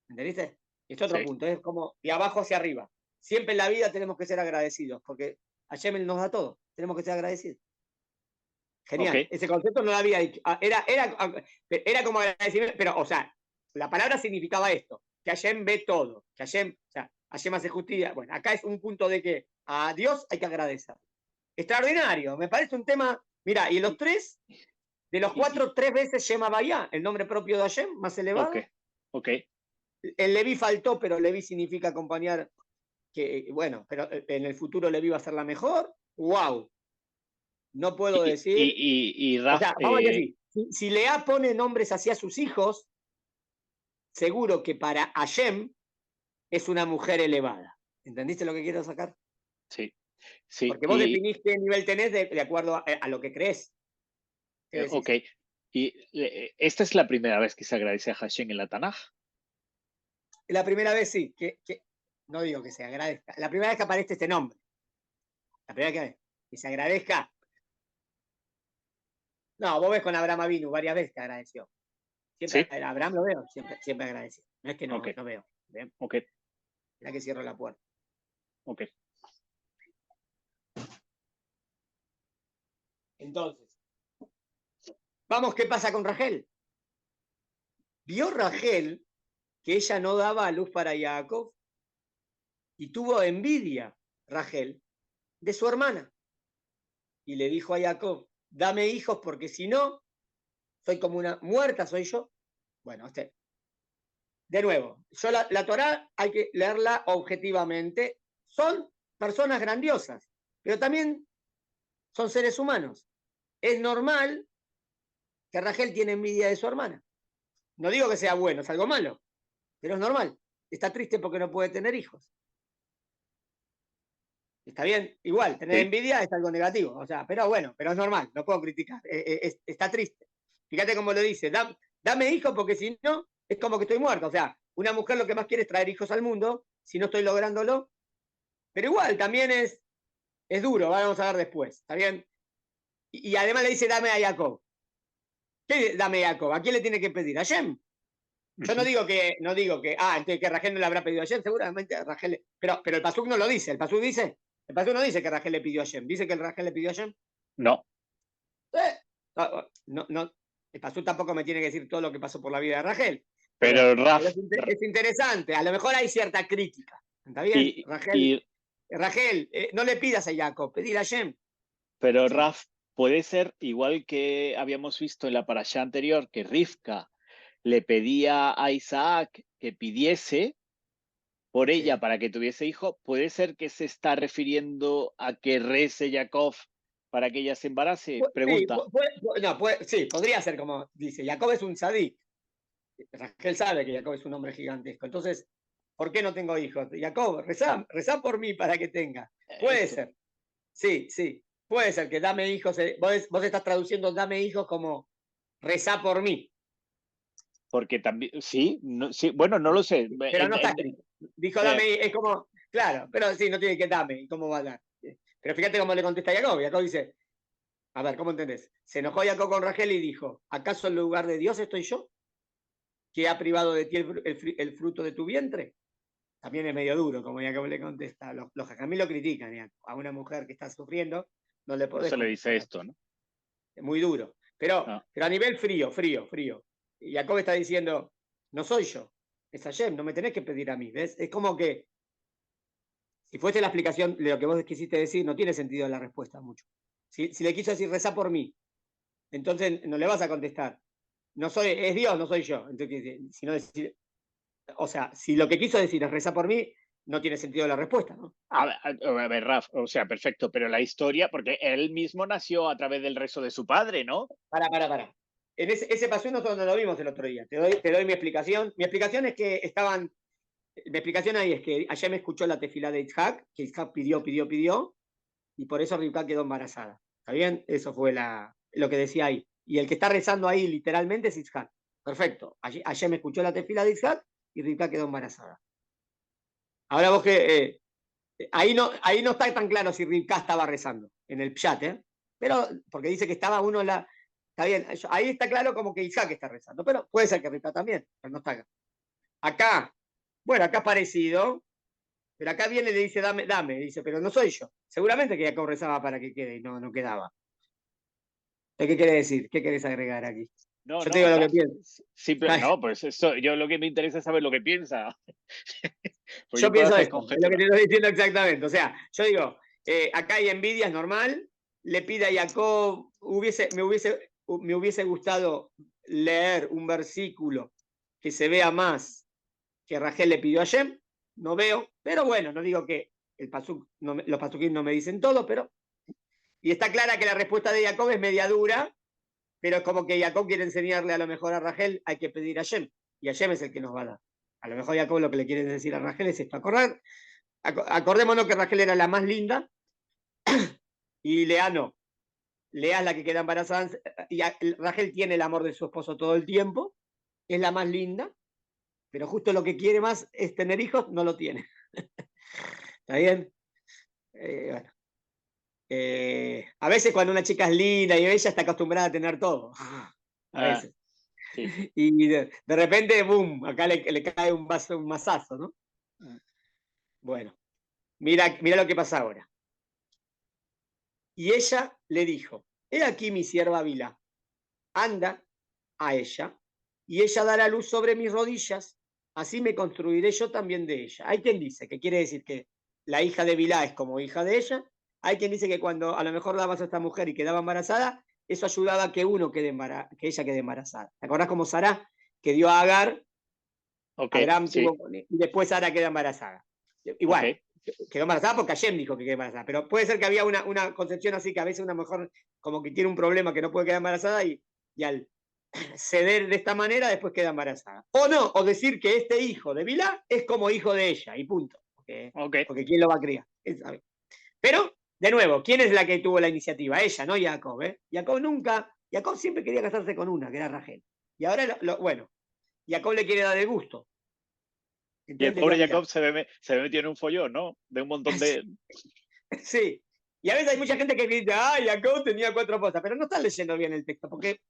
¿Entendiste? Es otro Sí. punto. Es como de abajo hacia arriba. Siempre en la vida tenemos que ser agradecidos, porque Hashem nos da todo. Tenemos que ser agradecidos. Ok. Genial. Ese concepto no lo había dicho. Era como agradecimiento, pero, o sea, la palabra significaba esto, que Hashem ve todo, que Hashem, o sea, Hashem hace justicia. Bueno, acá es un punto de que a Dios hay que agradecer. Extraordinario, me parece un tema. Mira, y los tres, de los Y, y- 4, 3 veces Shema Bayá, el nombre propio de Hashem, más ok. elevado. Ok. El Leví faltó, pero Leví significa acompañar, que bueno, pero en el futuro Leví va a ser la mejor. ¡Wow! No puedo decir. Y O Raf, sea, vamos a decir así, si Lea pone nombres así a sus hijos, seguro que para Hashem es una mujer elevada. ¿Entendiste lo que quiero sacar? sí, sí. Porque vos definís qué nivel tenés de acuerdo a lo que crees. ¿Qué decís? Ok. Y esta es la primera vez que se agradece a Hashem en la Tanaj. La primera vez sí, no digo que se agradezca. La primera vez que aparece este nombre. La primera vez que se agradezca. No, vos ves con Abraham Avinu varias veces que agradeció. Siempre, Sí. Abraham lo veo, siempre agradeció. No es que no, Ok. no veo. ¿Ven? Ok. Mirá que cierro la puerta. Ok. Entonces, vamos, ¿qué pasa con Rachel? Vio Rachel que ella no daba a luz para Jacob y tuvo envidia, Rachel, de su hermana. Y le dijo a Jacob, dame hijos porque si no, soy como una muerta, soy yo. Bueno, de nuevo, yo la Torá hay que leerla objetivamente. Son personas grandiosas, pero también son seres humanos. Es normal que Rachel tiene envidia de su hermana. No digo que sea bueno, es algo malo, pero es normal. Está triste porque no puede tener hijos. Está bien, igual, tener Sí. envidia es algo negativo, o sea, pero bueno, pero es normal, no puedo criticar, está triste. Fíjate cómo lo dice, dame hijos porque si no, es como que estoy muerto. O sea, una mujer lo que más quiere es traer hijos al mundo, si no estoy lográndolo, pero igual, también es duro, vamos a ver después, ¿está bien? Y además le dice, dame a Jacob. ¿Qué dame a Jacob? ¿A quién le tiene que pedir? ¿A Shem? Yo no digo que, entonces que Rachel no le habrá pedido a Shem, seguramente a Rachel, pero el Pasuk no lo dice, el Pasuk no dice que Rachel le pidió a Shem, dice que Rachel le pidió a Shem. No. No, el Pasuk tampoco me tiene que decir todo lo que pasó por la vida de Rachel, Pero Raf. es interesante, a lo mejor hay cierta crítica, ¿está bien? Y, Rachel, no le pidas a Jacob, pedir a Shem. pero Sí. Raf, puede ser igual que habíamos visto en la parashá anterior, que Rivka le pedía a Isaac que pidiese por ella Sí. para que tuviese hijo. ¿Puede ser que se está refiriendo a que rece Jacob para que ella se embarace? Sí, Pregunta. sí, podría ser como dice, Jacob es un sadí. Rachel sabe que Jacob es un hombre gigantesco. Entonces, ¿por qué no tengo hijos? Jacob, rezá por mí para que tenga. Puede Esto, ser. Sí, sí. Puede ser que dame hijos. Vos estás traduciendo dame hijos como rezá por mí. porque también, sí, no, sí, bueno, no lo sé. Pero no está escrito. Dijo dame, es como, claro, pero sí, no tiene que dame. ¿Y cómo va a dar? Pero fíjate cómo le contesta Jacob. Jacob dice, a ver, ¿cómo entendés? Se enojó Jacob con Rachel y dijo, ¿acaso en lugar de Dios estoy yo? ¿Que ha privado de ti el fruto de tu vientre? También es medio duro, como Jacob le contesta. Los jajamí lo critican, a una mujer que está sufriendo, no le por podés eso le dice contestar. esto, ¿no? Es muy duro. Pero Ah, a nivel frío. Y Jacob está diciendo, no soy yo, es Hashem, no me tenés que pedir a mí. ¿Ves? Es como que, si fuese la explicación de lo que vos quisiste decir, no tiene sentido la respuesta mucho. Si le quiso decir, rezá por mí, entonces no le vas a contestar. No soy, es Dios, no soy yo. Entonces, si no decir, o sea, si lo que quiso decir es rezar por mí, no tiene sentido la respuesta, ¿no? a ver, Raf, o sea, perfecto, pero la historia, porque él mismo nació a través del rezo de su padre, ¿no? Para. En ese paso nosotros no lo vimos el otro día. Te doy mi explicación. Mi explicación es que mi explicación ahí es que ayer me escuchó la tefilá de Itzhak, que Itzhak pidió, y por eso Rivka quedó embarazada. ¿Está bien? Eso fue lo que decía ahí. Y el que está rezando ahí literalmente es Itzhak. Perfecto. Ayer me escuchó la tefilá de Itzhak y Rivka quedó embarazada. Ahora vos que ahí no está tan claro si Rivka estaba rezando en el pshat, pero porque dice que estaba uno en la. Está bien, ahí está claro como que Isaac está rezando, pero puede ser que Rivka también, pero no está acá. Acá, bueno, acá es parecido, pero acá viene y le dice, dame, dice, pero no soy yo. Seguramente que Jacob rezaba para que quede y no quedaba. ¿Qué quiere decir? ¿Qué querés agregar aquí? No, Yo te digo no, lo que pienso. no, pues eso, yo lo que me interesa es saber lo que piensa. Pues Yo yo puedo pienso hacer esto, es lo que conjetura. te estoy diciendo exactamente. O sea, yo digo, acá hay envidia, es normal. Le pide a Jacob, me hubiese gustado leer un versículo que se vea más que Rachel le pidió a Shem. No veo, pero bueno, no digo que los pasuquín no me dicen todo, pero. Y está clara que la respuesta de Jacob es media dura, pero es como que Jacob quiere enseñarle a lo mejor a Rachel, hay que pedir a Shem. Y a Shem es el que nos va a dar. A lo mejor Jacob lo que le quiere decir a Rachel es esto. Acordémonos que Rachel era la más linda y Lea no. Lea es la que queda embarazada Rachel tiene el amor de su esposo todo el tiempo, es la más linda, pero justo lo que quiere más es tener hijos, no lo tiene. ¿Está bien? Bueno. A veces cuando una chica es linda y bella está acostumbrada a tener todo. A veces. Sí. Y de repente, boom, acá le cae un mazazo, ¿no? Bueno, mira lo que pasa ahora. Y ella le dijo, he aquí mi sierva Bilhá, anda a ella, y ella dará luz sobre mis rodillas, así me construiré yo también de ella. Hay quien dice que quiere decir que la hija de Bilhá es como hija de ella. Hay quien dice que cuando a lo mejor dabas a esta mujer y quedaba embarazada, eso ayudaba a que que ella quede embarazada. ¿Te acordás como Sara, que dio a Agar? Abraham tuvo, y después Sara queda embarazada. Igual, quedó embarazada porque Hashem dijo que quedó embarazada, pero puede ser que había una concepción así que a veces una mujer como que tiene un problema que no puede quedar embarazada y al ceder de esta manera después queda embarazada. O no, o decir que este hijo de Bilhá es como hijo de ella y punto. Porque ¿quién lo va a criar? Pero, de nuevo, ¿quién es la que tuvo la iniciativa? Ella, no Jacob. Jacob siempre quería casarse con una, que era Rachel. Y ahora, bueno, Jacob le quiere dar el gusto. Entonces, y el pobre Jacob se ve metido en un follón, ¿no? De un montón de... Sí. Y a veces hay mucha gente que dice, Jacob tenía 4 esposas, pero no están leyendo bien el texto. ¿Por qué?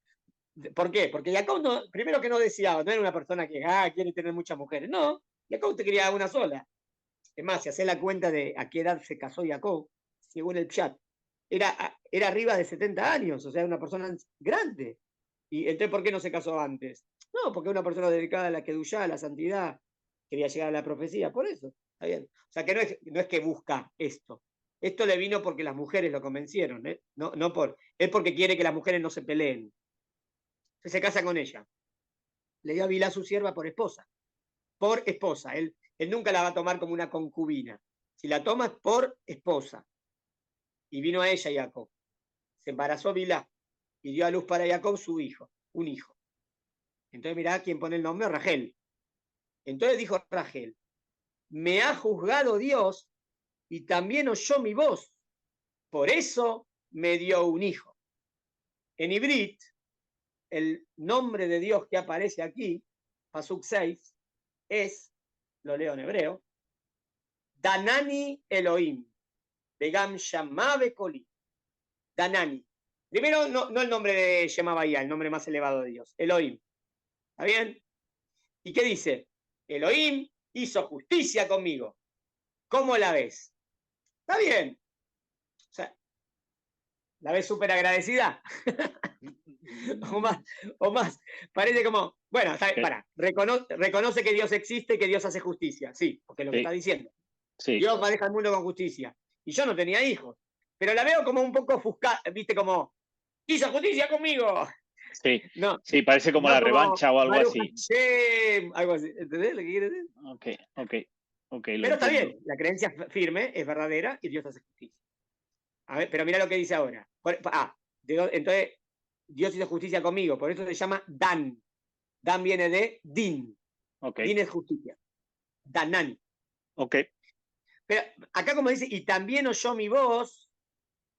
Porque Jacob, primero que no deseaba, no era una persona que quiere tener muchas mujeres. No, Jacob te quería una sola. Es más, si haces la cuenta de a qué edad se casó Jacob, según el Pshat, era arriba de 70 años, o sea, una persona grande. Y entonces, ¿por qué no se casó antes? No, porque una persona dedicada a la kedushá, a la santidad, quería llegar a la profecía, por eso. Está bien. O sea, que no es que busca esto. Esto le vino porque las mujeres lo convencieron, ¿eh? Es porque quiere que las mujeres no se peleen. Entonces se casa con ella. Le dio a Bilhá su sierva por esposa. Por esposa. Él nunca la va a tomar como una concubina. Si la toma es por esposa. Y vino a ella Jacob. Se embarazó Bilhá y dio a luz para Jacob su hijo, un hijo. Entonces mirá quién pone el nombre, Rachel. Entonces dijo Rachel, me ha juzgado Dios y también oyó mi voz. Por eso me dio un hijo. En Ibrit, el nombre de Dios que aparece aquí, Pasuk 6, es, lo leo en hebreo, Danani Elohim, Begam Shammah Bekoli. Danani. Primero, no el nombre de Shema Bahía, el nombre más elevado de Dios, Elohim. ¿Está bien? ¿Y qué dice? Elohim hizo justicia conmigo. ¿Cómo la ves? Está bien. O sea, ¿la ves súper agradecida? o más. Parece como, bueno, reconoce que Dios existe y que Dios hace justicia. Sí, porque es lo que está diciendo. Sí. Dios maneja el mundo con justicia. Y yo no tenía hijos. Pero la veo como un poco ofuscada, viste, como, hizo justicia conmigo. Sí, no, sí, parece como la revancha o algo así. Algo así. ¿Entendés lo que quiere decir? Ok. Pero está bien, la creencia firme es verdadera y Dios hace justicia. A ver, pero mira lo que dice ahora. Entonces, Dios hizo justicia conmigo, por eso se llama Dan. Dan viene de Din. Din es justicia. Danani. Pero acá como dice, y también oyó mi voz,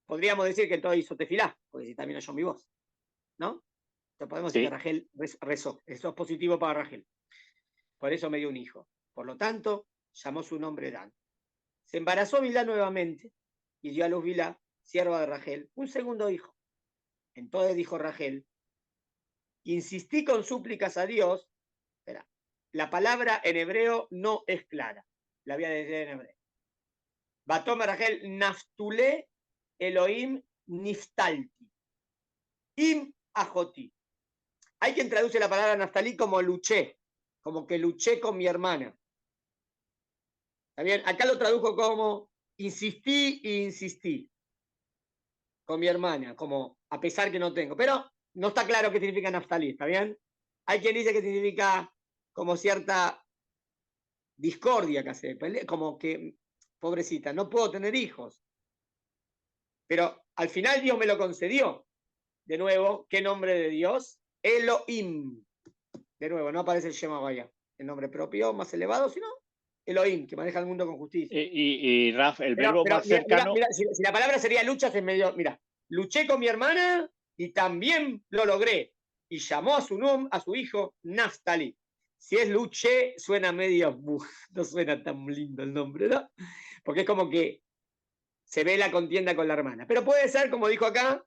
podríamos decir que entonces hizo tefilá, porque si también oyó mi voz, ¿no? Entonces podemos decir que Rachel rezó. Eso es positivo para Rachel. Por eso me dio un hijo. Por lo tanto, llamó su nombre Dan. Se embarazó Bilhá nuevamente y dio a luz Bilhá, sierva de Rachel, un segundo hijo. Entonces dijo Rachel, insistí con súplicas a Dios. Espera, la palabra en hebreo no es clara. La voy a decir en hebreo. Batoma Rachel, Naftulé Elohim Niftalti. Im Ajoti. Hay quien traduce la palabra Naftalí como luché, como que luché con mi hermana. ¿Está bien? Acá lo tradujo como insistí e insistí con mi hermana, como a pesar que no tengo. Pero no está claro qué significa Naftalí, ¿está bien? Hay quien dice que significa como cierta discordia que hace, como que, pobrecita, no puedo tener hijos. Pero al final Dios me lo concedió. De nuevo, ¿qué nombre de Dios? Elohim. De nuevo, no aparece el Shema Vaya, el nombre propio más elevado, sino Elohim, que maneja el mundo con justicia. Y Raf, el verbo más cercano... Mira, si la palabra sería luchas en medio... Mira, luché con mi hermana y también lo logré. Y llamó a su hijo Naftali. Si es Luche, suena medio, no suena tan lindo el nombre, ¿no? Porque es como que se ve la contienda con la hermana. Pero puede ser, como dijo acá,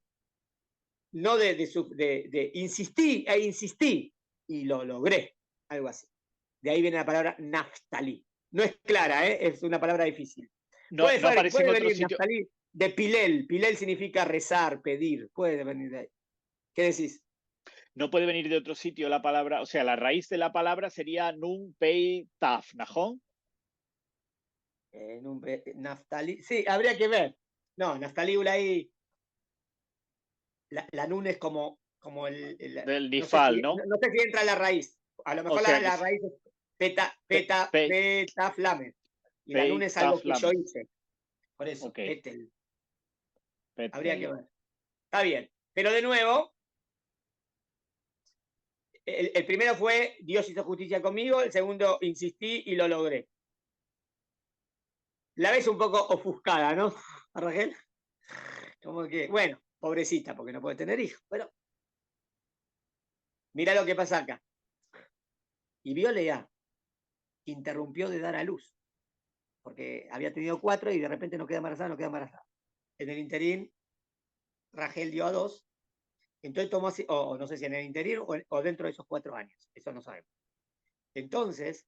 no de insistí e insistí y lo logré, algo así. De ahí viene la palabra Naftali. No es clara, ¿eh? Es una palabra difícil. No, no aparece en puede otro venir sitio. Naftali de Pilel. Pilel significa rezar, pedir. Puede venir de ahí. ¿Qué decís? No puede venir de otro sitio la palabra, o sea, la raíz de la palabra sería Nun Pei Taf, ¿najón? Naftali. Sí, habría que ver. No, Naftali Ulay. La Nun es como Del no sé si, Nifal, ¿no? no sé si entra la raíz. A lo O mejor sea que la es raíz es Pei peta, flame. Y la Nun es algo Taf que yo Lamed. hice. Por eso, Ok, Petel. Habría que Petel. ver. Está bien. Pero de nuevo, el primero fue Dios hizo justicia conmigo, el segundo insistí y lo logré. La ves un poco ofuscada, ¿no, Rachel? Como que, bueno, pobrecita, porque no puede tener hijos, pero mira lo que pasa acá. Y vio Lea, interrumpió de dar a luz, porque había tenido 4 y de repente no queda embarazada, no queda embarazada. En el interín, Rachel dio a 2, entonces tomó, o no sé si en el interín o dentro de esos 4 años, eso no sabemos. Entonces,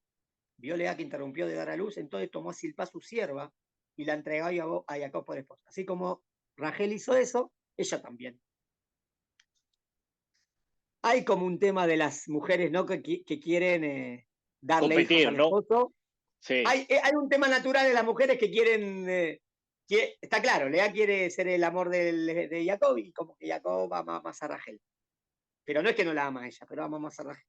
vio Lea que interrumpió de dar a luz, entonces tomó a Silpa su sierva y la entregó a Jacob por esposa. Así como Rachel hizo eso, ella también. Hay como un tema de las mujeres, ¿no? Que quieren darle hijos Competir, al ¿no? esposo. Sí. Hay un tema natural de las mujeres que quieren, está claro, Lea quiere ser el amor de Jacob y como que Jacob ama más a Rachel. Pero no es que no la ama a ella, pero ama más a Rachel.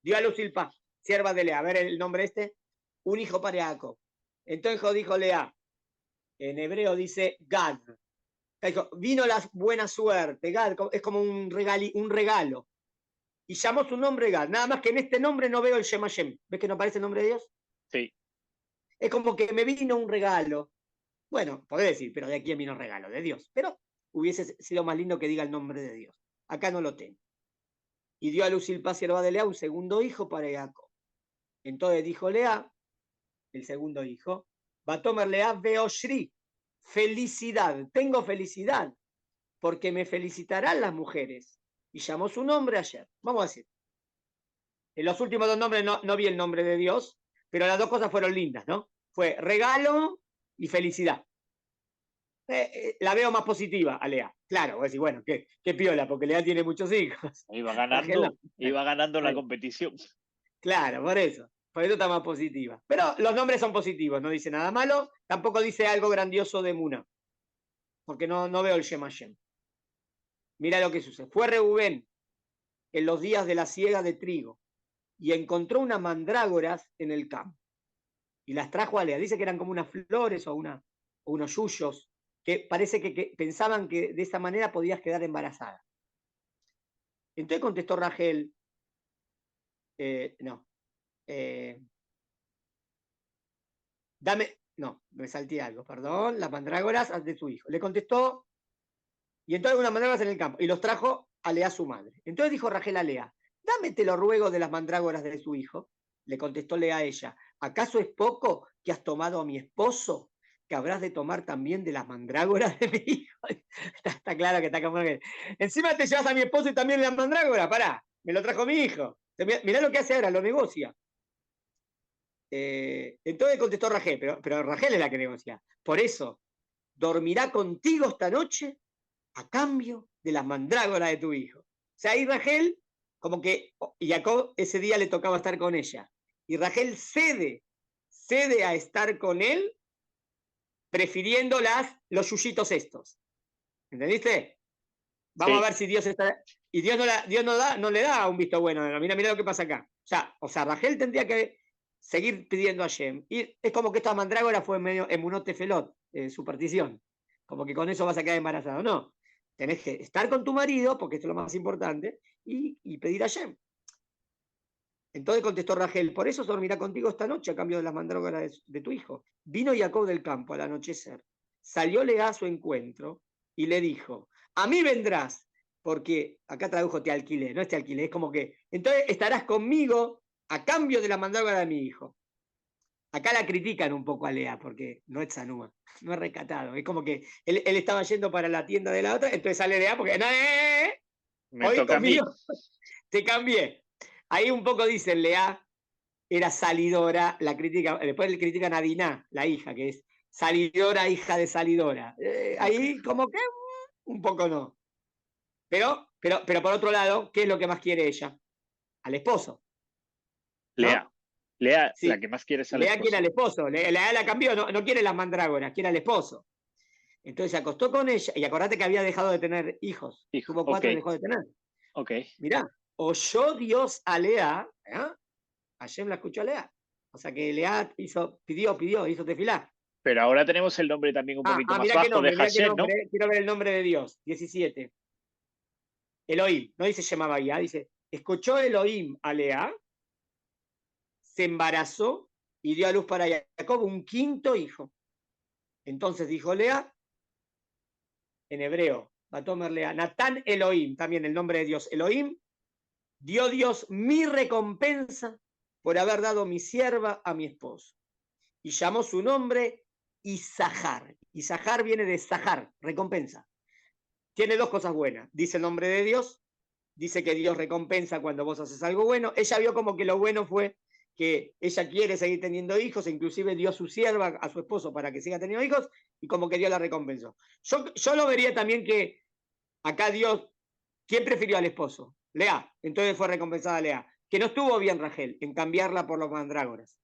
Dio a luz Silpa, sierva de Lea. A ver el nombre un hijo para Jacob. Entonces dijo Lea, en hebreo dice Gad. Dijo, vino la buena suerte, Gad, es como un regalo. Y llamó su nombre Gad. Nada más que en este nombre no veo el Shem Hashem. ¿Ves que no aparece el nombre de Dios? Sí. Es como que me vino un regalo. Bueno, podés decir, pero ¿de quién vino el regalo? De Dios. Pero hubiese sido más lindo que diga el nombre de Dios. Acá no lo tengo. Y dio a luz Silpa, sierva de Lea, un segundo hijo para Jacob. Entonces dijo Lea, el segundo hijo, Batomer Lea Beoshri, felicidad, tengo felicidad, porque me felicitarán las mujeres. Y llamó su nombre ayer. Vamos a decir. En los últimos 2 nombres no vi el nombre de Dios, pero las 2 cosas fueron lindas, ¿no? Fue regalo y felicidad. La veo más positiva a Lea. Claro, voy a decir, bueno, qué piola, porque Lea tiene muchos hijos. Iba ganando la competición. Claro, por eso está más positiva. Pero los nombres son positivos, no dice nada malo, tampoco dice algo grandioso de Muna, porque no veo el Shem Hashem. Mira lo que sucede. Fue Reubén en los días de la siega de trigo y encontró unas mandrágoras en el campo y las trajo a Lea. Dice que eran como unas flores o unos yuyos, que parece que pensaban que de esa manera podías quedar embarazada. Entonces contestó Rachel, me salté algo, perdón, las mandrágoras de su hijo. Le contestó, y entonces unas mandrágoras en el campo, y los trajo a Lea su madre. Entonces dijo Rachel a Lea, dame te lo ruego de las mandrágoras de su hijo. Le contestó Lea a ella, ¿acaso es poco que has tomado a mi esposo? Que habrás de tomar también de las mandrágoras de mi hijo. Está claro que está como que... Encima te llevas a mi esposo y también las mandrágoras, pará, me lo trajo mi hijo. Mirá lo que hace ahora, lo negocia. Entonces contestó Rachel, pero Rachel es la que negocia. Por eso, dormirá contigo esta noche a cambio de las mandrágoras de tu hijo. O sea, ahí Rachel, como que Jacob ese día le tocaba estar con ella. Y Rachel cede a estar con él, prefiriendo los yuyitos estos. ¿Entendiste? Vamos a ver si Dios está... Y Dios no le da un visto bueno. Mira lo que pasa acá. O sea, Rachel tendría que seguir pidiendo a Shem. Y es como que esta mandrágora fue medio emunote felot, superstición. Como que con eso vas a quedar embarazado. No. Tenés que estar con tu marido, porque esto es lo más importante, y pedir a Shem. Entonces contestó Rachel, por eso dormirá contigo esta noche a cambio de las mandrágoras de tu hijo. Vino Jacob del campo al anochecer. Salióle a su encuentro y le dijo, a mí vendrás, porque acá tradujo te alquilé, no es te alquilé, es como que, entonces estarás conmigo a cambio de la mandrágora de mi hijo. Acá la critican un poco a Lea, porque no es Sanúa, no es rescatado. Es como que él estaba yendo para la tienda de la otra, entonces sale Lea porque, no, Me hoy toca a conmigo mí. te cambié. Ahí un poco dicen Lea era salidora, la critica, después le critican a Diná, la hija, que es salidora, hija de salidora. Ok. Ahí como que un poco no. Pero por otro lado, ¿qué es lo que más quiere ella? Al esposo, Lea. ¿no? Lea, la Sí. que más quieres al Lea quiere al esposo. esposo, Lea la cambió, no quiere las mandrágoras, quiere al esposo. Entonces se acostó con ella, y acordate que había dejado de tener hijos. Hijo. Tuvo Ok, 4 y dejó de tener. ok. Mirá, oyó Dios a Lea, Hashem la escuchó a Lea. O sea que Lea pidió, hizo tefilá. Pero ahora tenemos el nombre también un poquito más bajo de Mirá qué Hashem, ¿no? nombre, quiero ver el nombre de Dios, 17. Elohim, no dice llamaba ya, dice, escuchó Elohim a Lea, se embarazó y dio a luz para Jacob un 5.º hijo. Entonces dijo Lea, en hebreo, Batomer Lea, Natán Elohim, también el nombre de Dios, Elohim, dio Dios mi recompensa por haber dado mi sierva a mi esposo. Y llamó su nombre Isahar. Isahar viene de Sahar, recompensa. Tiene 2 cosas buenas. Dice el nombre de Dios, dice que Dios recompensa cuando vos haces algo bueno. Ella vio como que lo bueno fue que ella quiere seguir teniendo hijos, e inclusive dio su sierva a su esposo para que siga teniendo hijos, y como que Dios la recompensó. Yo lo vería también que acá Dios, ¿quién prefirió al esposo? Lea, entonces fue recompensada Lea. Que no estuvo bien Rachel en cambiarla por los mandrágoras.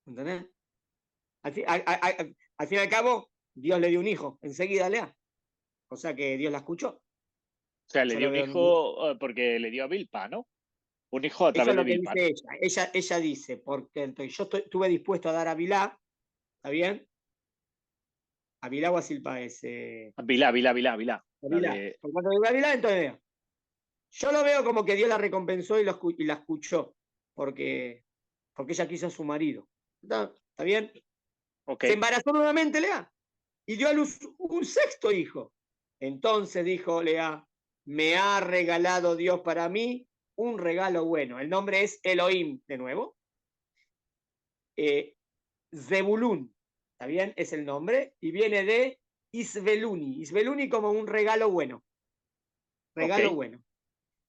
¿Entendés? Al fin y al cabo, Dios le dio un hijo enseguida a Lea. O sea que Dios la escuchó. O sea, le Yo dio lo un veo. hijo porque le dio a Bilpa, ¿no? Un hijo a Eso través es de lo que Bilpa, ¿no? dice ella. Ella dice, porque yo estuve dispuesto a dar a Bilá, ¿está bien? A Bilá o a Silpa es. Bilá, Bilá, Bilá, Bilá. A La Bilá. de... Por cuanto digo a Bilá, entonces veo. Yo lo veo como que Dios la recompensó y la escuchó, porque ella quiso a su marido. ¿Está bien? Ok, Se embarazó nuevamente Lea y dio a luz un 6.º hijo. Entonces dijo Lea, me ha regalado Dios para mí un regalo bueno. El nombre es Elohim, de nuevo. Zebulún, ¿está bien? Es el nombre, y viene de Isbeluni. Isbeluni como un regalo bueno. ok. Regalo bueno.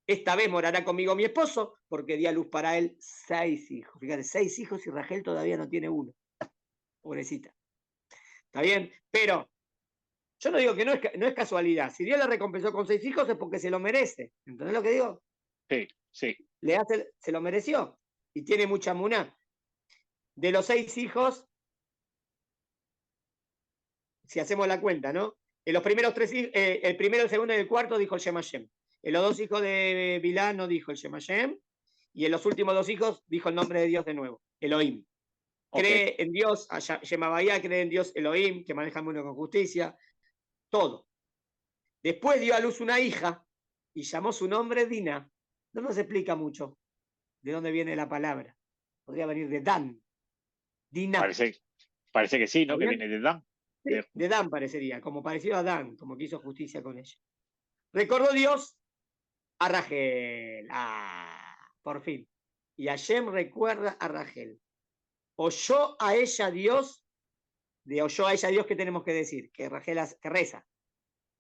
Esta vez morará conmigo mi esposo, porque di a luz para él 6 hijos. Fíjate, 6 hijos y Rachel todavía no tiene uno. Pobrecita. ¿Está bien? Pero yo no digo que no es casualidad. Si Dios la recompensó con 6 hijos es porque se lo merece. ¿Entendés lo que digo? Sí, sí. Se lo mereció. Y tiene mucha muná. De los 6 hijos, si hacemos la cuenta, ¿no? En los primeros 3, el primero, el segundo y el cuarto dijo el Shem Hashem. En los 2 hijos de Bilá no dijo el Shem Hashem. Y en los últimos 2 hijos dijo el nombre de Dios de nuevo, Elohim. Ok, Cree en Dios, Shemabaya, cree en Dios Elohim, que maneja el mundo con justicia, todo. Después dio a luz una hija y llamó su nombre Dina. No nos explica mucho de dónde viene la palabra. Podría venir de Dan, Dina. parece que sí, ¿Está ¿no? Que bien? viene de Dan. Sí, de Dan parecería, como parecido a Dan, como que hizo justicia con ella. Recordó Dios a Rachel. Por fin. Y Hashem recuerda a Rachel. Oyó a ella Dios, oyó a ella Dios, ¿qué tenemos que decir? Que Rachel que reza.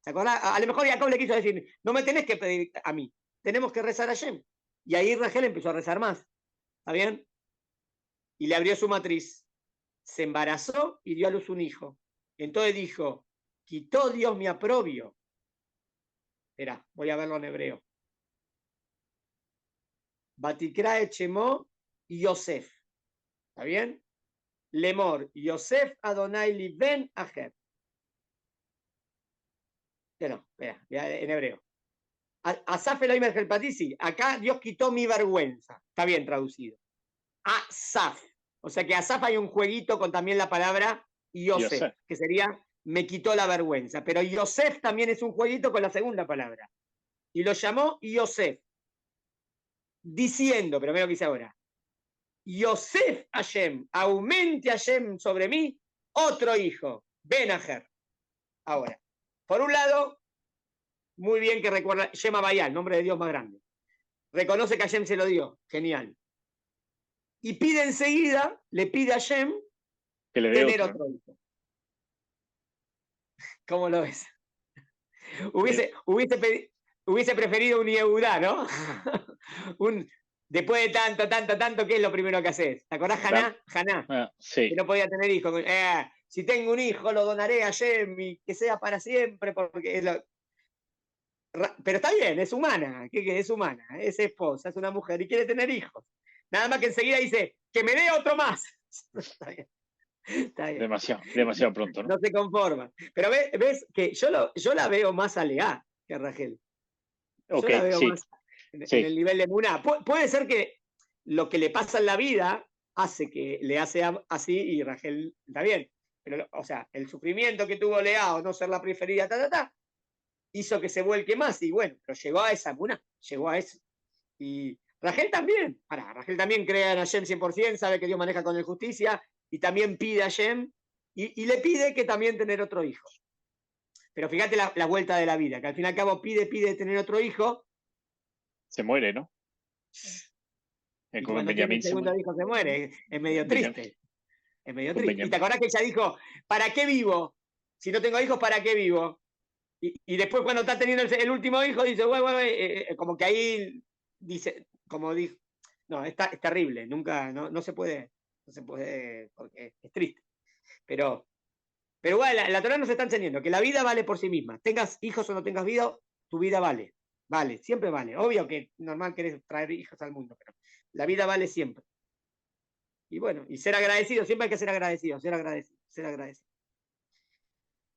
¿Se acuerdan? A lo mejor Jacob le quiso decir, no me tenés que pedir a mí, tenemos que rezar a Hashem. Y ahí Rachel empezó a rezar más. ¿Está bien? Y le abrió su matriz. Se embarazó y dio a luz un hijo. Entonces dijo, quitó Dios mi aprobio. Espera, voy a verlo en hebreo. Batikra echemó Yosef. ¿Está bien? Lemor, Yosef Adonai li ben Ajer. No, espera, en hebreo. Asaf Elohim el Patisi. Acá Dios quitó mi vergüenza. Está bien traducido. Asaf. O sea que Asaf hay un jueguito con también la palabra Yosef, Yosef. que sería me quitó la vergüenza. Pero Yosef también es un jueguito con la segunda palabra. Y lo llamó Yosef. Diciendo, pero mira lo que dice ahora. Yosef Hashem, aumente Hashem sobre mí otro hijo, Ben Ajer. Ahora, por un lado, Muy bien que recuerda, Shema Bayá, el nombre de Dios más grande. Reconoce que Hashem se lo dio, genial. Y pide enseguida, le pide a Hashem Que le dé tener otro, ¿no? otro hijo. ¿Cómo lo ves? Hubiese preferido un Yehudá, ¿no? Después de tanto, ¿qué es lo primero que haces? ¿Te acordás, Haná? Haná, que Sí, no podía tener hijos. Si tengo un hijo, lo donaré a Hashem y que sea para siempre, porque es lo... Pero está bien, es humana, ¿qué? Es humana, es esposa, es una mujer y quiere tener hijos. Nada más que enseguida dice, que me dé otro más. Está bien. Está bien. demasiado pronto, ¿no? No se conforma. Pero ves que yo la veo más a Leá que a Rachel. Ok, Yo la veo sí, más en sí. el nivel de Muná. Puede ser que lo que le pasa en la vida hace que Leá sea así y Rachel está bien. Pero, o sea, el sufrimiento que tuvo Leá o no ser la preferida, hizo que se vuelque más. Y bueno, pero llegó a esa Muná, llegó a eso. Y Rachel también, Rachel también cree en Hashem 100%, sabe que Dios maneja con él justicia y también pide a Hashem y le pide que también tener otro hijo. Pero fíjate la vuelta de la vida, que al fin y al cabo pide tener otro hijo. Se muere, ¿no? Y Con cuando tiene el Benjamín se segundo muere. hijo se muere. Es medio Benjamín, triste. Es medio con triste. Y te Benjamín. acordás que ella dijo, ¿para qué vivo? Si no tengo hijos, ¿para qué vivo? Y después cuando está teniendo el último hijo, dice, como que ahí dice, como dijo, no, es terrible, nunca, no se puede, porque es triste. Pero bueno, la Torah nos está enseñando que la vida vale por sí misma. Tengas hijos o no tengas vida, tu vida vale. Vale, siempre vale. Obvio que normal querés traer hijos al mundo, pero la vida vale siempre. Y bueno, y ser agradecido, siempre hay que ser agradecido.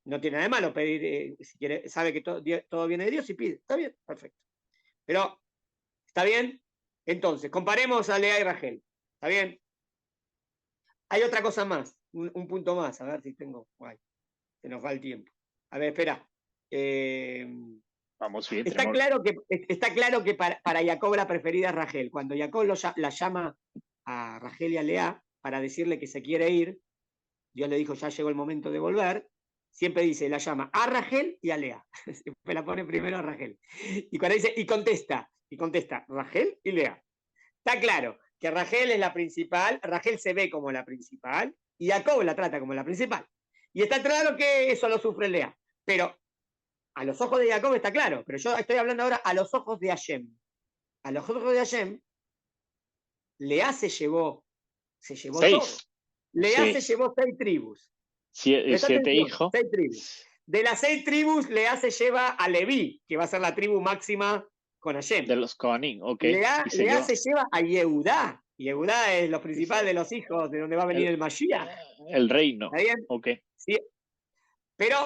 No tiene nada de malo pedir, si quiere, sabe que todo viene de Dios y pide. Está bien, perfecto. Pero, ¿está bien? Entonces, comparemos a Lea y Rachel. ¿Está bien? Hay otra cosa más, un punto más, a ver si tengo. Guay, se nos va el tiempo. A ver, espera. Vamos bien, Está claro que para Jacob la preferida es Rachel. Cuando Jacob la llama a Rachel y a Lea para decirle que se quiere ir, Dios le dijo, ya llegó el momento de volver. Siempre dice, la llama a Rachel y a Lea. Siempre la pone primero a Rachel. Y cuando dice, y contesta, Rachel y Lea. Está claro que Rachel es la principal, Rachel se ve como la principal, y Jacob la trata como la principal. Y está claro que eso lo sufre Lea. Pero a los ojos de Jacob está claro, pero yo estoy hablando ahora a los ojos de Hashem. A los ojos de Hashem, Lea se llevó todo. 6. Lea Sí. se llevó 6 tribus. 7 hijos. 6 tribus. De las 6 tribus, Lea se lleva a Leví, que va a ser la tribu máxima con Hashem. De los Kohanim, ok. Lea se lleva a Yehudá. Yehudá es lo principal de los hijos, de donde va a venir el Mashiach. El reino. ¿Está bien? Ok. Sí. Pero,